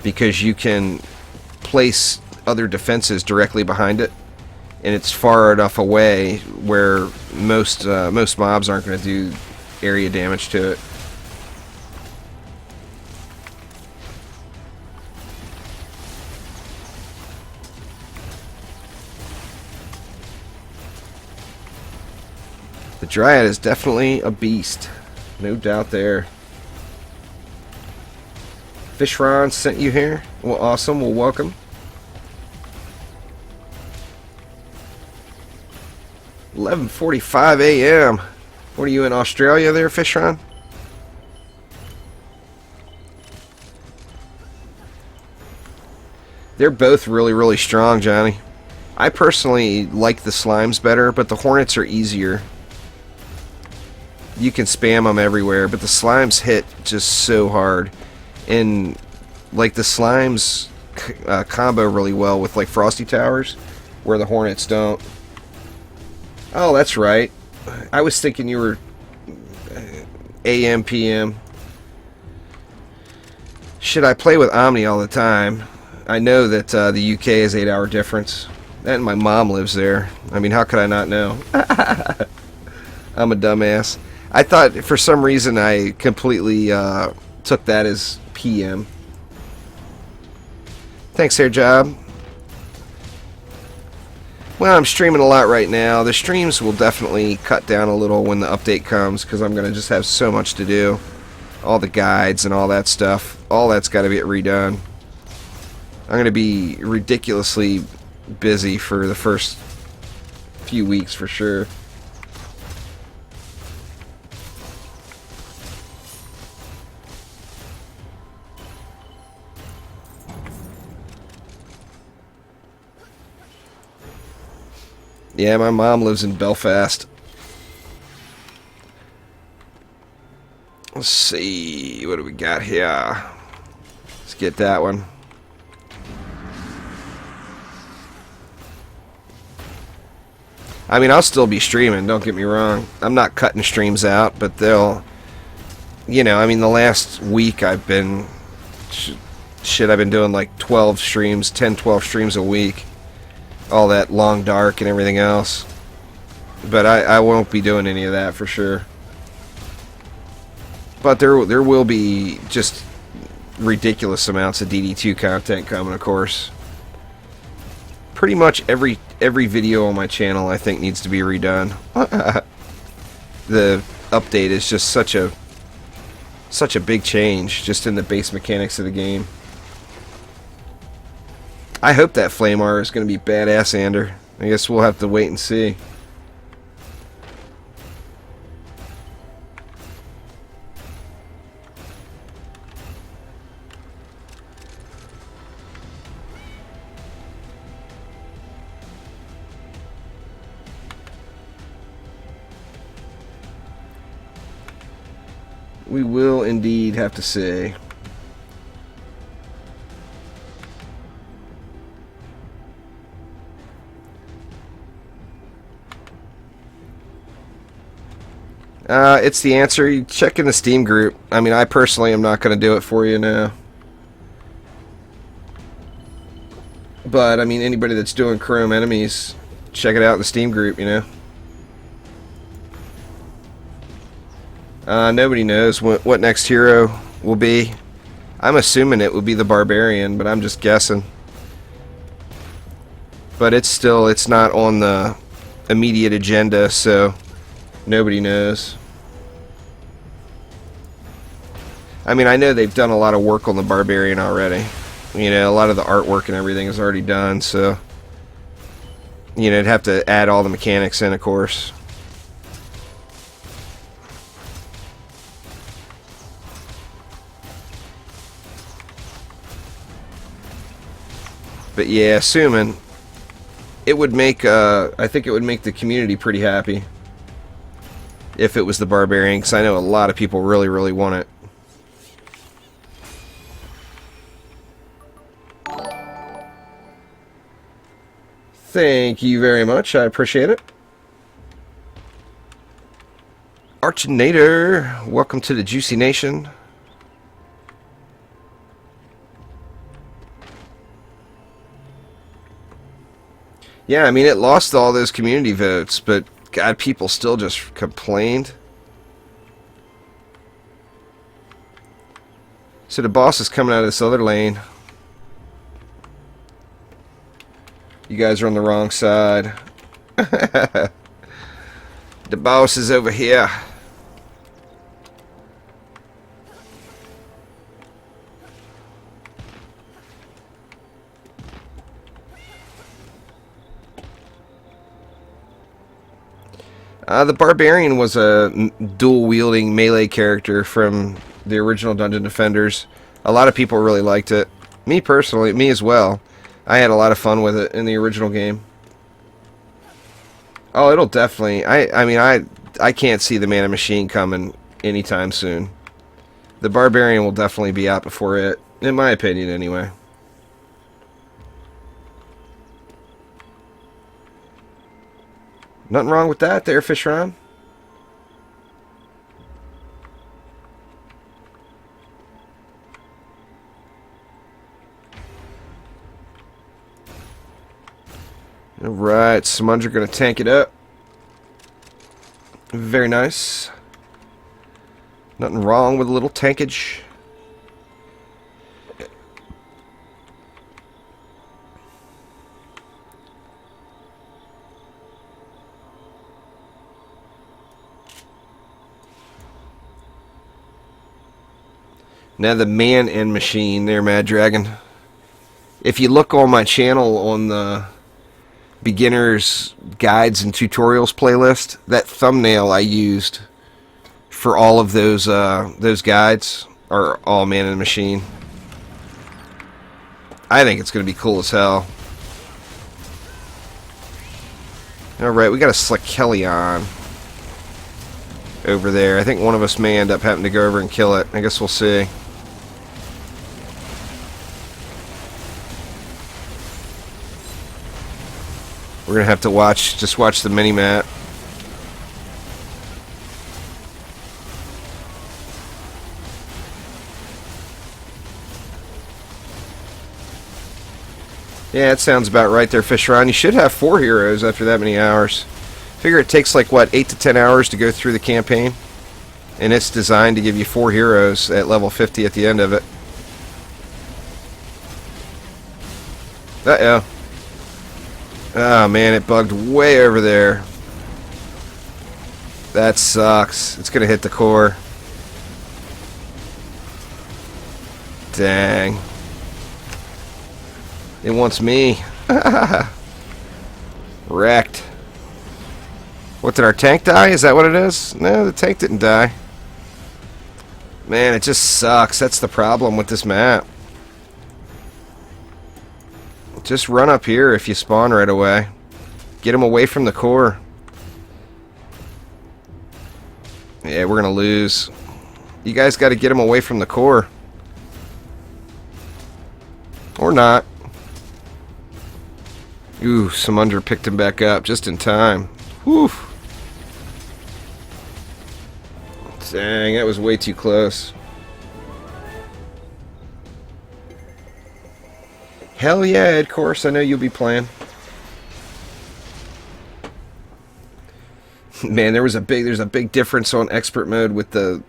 Because you can place other defenses directly behind it, and it's far enough away where most mobs aren't going to do area damage to it. The Dryad is definitely a beast. No doubt there. Fish Ron sent you here. Well, awesome. Well, welcome. $11:45 a.m. What are you in Australia there, Fish Ron? They're both really, really strong, Johnny. I personally like the Slimes better, but the Hornets are easier. You can spam them everywhere, but the Slimes hit just so hard. And, like, the Slimes combo really well with, like, Frosty Towers, where the Hornets don't. Oh, that's right. I was thinking you were AM, PM. Shit, I play with Omni all the time. I know that the UK is 8-hour difference. And my mom lives there. I mean, how could I not know? I'm a dumbass. I thought, for some reason, I completely took that as PM. Thanks, Hair Job. Well, I'm streaming a lot right now. The streams will definitely cut down a little when the update comes, because I'm going to just have so much to do. All the guides and all that stuff. All that's got to get redone. I'm going to be ridiculously busy for the first few weeks, for sure. Yeah, my mom lives in Belfast. Let's see, what do we got here? Let's get that one. I mean, I'll still be streaming, don't get me wrong. I'm not cutting streams out, but they'll... You know, I mean, the last week I've been... Shit, I've been doing like 12 streams, 10, 12 streams a week. All that Long Dark and everything else. But I won't be doing any of that for sure. But there will be just ridiculous amounts of DD2 content coming, of course. Pretty much every video on my channel, I think, needs to be redone. The update is just such a big change just in the base mechanics of the game. I hope that Flame R is going to be badass, Ander. I guess we'll have to wait and see. We will indeed have to see. It's the answer. You check in the Steam group. I mean, I personally am not going to do it for you now. But, I mean, anybody that's doing Chrome enemies, check it out in the Steam group, you know. Nobody knows what next hero will be. I'm assuming it will be the Barbarian, but I'm just guessing. But it's not on the immediate agenda, so nobody knows. I mean, I know they've done a lot of work on the Barbarian already. You know, a lot of the artwork and everything is already done, so... You know, they'd have to add all the mechanics in, of course. But yeah, assuming... It would make, I think it would make the community pretty happy. If it was the Barbarian, because I know a lot of people really, really want it. Thank you very much. I appreciate it. Archinator, welcome to the Juicy Nation. Yeah, I mean, it lost all those community votes, but God, people still just complained. So the boss is coming out of this other lane. You guys are on the wrong side. The boss is over here. The Barbarian was a dual-wielding melee character from the original Dungeon Defenders. A lot of people really liked it. Me personally, me as well. I had a lot of fun with it in the original game. Oh, it'll definitely... I mean, I can't see the Mana Machine coming anytime soon. The Barbarian will definitely be out before it, in my opinion, anyway. Nothing wrong with that there, Fishron. Alright, Smudger gonna tank it up. Very nice. Nothing wrong with a little tankage. Now the man and machine there, Mad Dragon. If you look on my channel on the beginners guides and tutorials playlist, that thumbnail I used for all of those guides are all man and machine. I think it's going to be cool as hell. Alright, we got a Slick Kelly on over there. I think one of us may end up having to go over and kill it. I guess we'll see. We're gonna have to just watch the mini-map. Yeah, it sounds about right there, Fishron. You should have 4 heroes after that many hours. Figure it takes like, what, 8 to 10 hours to go through the campaign? And it's designed to give you 4 heroes at level 50 at the end of it. Uh-oh. Oh man, it bugged way over there. That sucks. It's gonna hit the core. Dang. It wants me. Wrecked. What, did our tank die? Is that what it is? No, the tank didn't die. Man, it just sucks. That's the problem with this map. Just run up here if you spawn right away. Get him away from the core. Yeah, we're gonna lose. You guys gotta get him away from the core. Or not. Ooh, Samundra picked him back up just in time. Whew. Dang, that was way too close. Hell yeah, Ed Course, I know you'll be playing. Man, there's a big difference on expert mode with the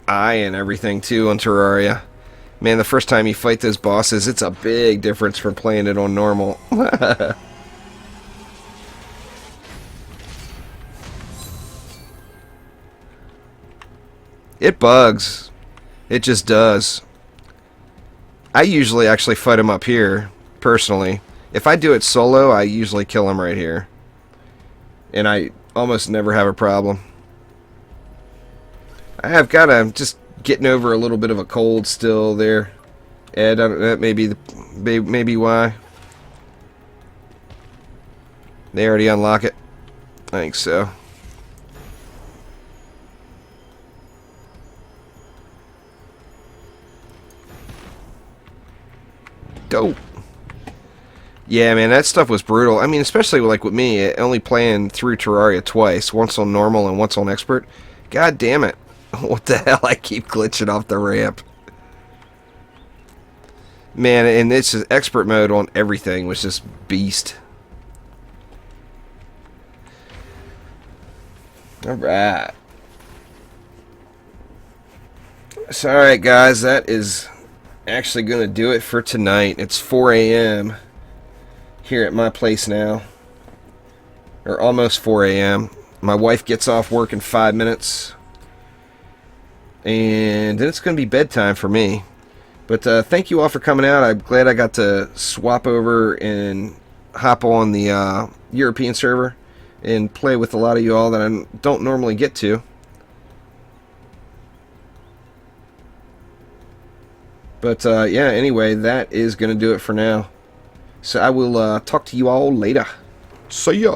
eye and everything too on Terraria. Man, the first time you fight those bosses, it's a big difference from playing it on normal. It bugs. It just does. I usually actually fight him up here, personally. If I do it solo, I usually kill him right here. And I almost never have a problem. I have got I'm just getting over a little bit of a cold still there. Ed, that may be, maybe why. They already unlock it? I think so. Dope. Yeah, man, that stuff was brutal. I mean, especially like with me, only playing through Terraria twice, once on normal and once on expert. God damn it. What the hell? I keep glitching off the ramp. Man, and this is expert mode on everything was just beast. Alright. So, alright, guys, that is actually going to do it for tonight. It's 4 a.m. here at my place now. Or almost 4 a.m. My wife gets off work in 5 minutes. And then it's going to be bedtime for me. But thank you all for coming out. I'm glad I got to swap over and hop on the European server and play with a lot of you all that I don't normally get to. But yeah, anyway, that is going to do it for now. So I will talk to you all later. See ya.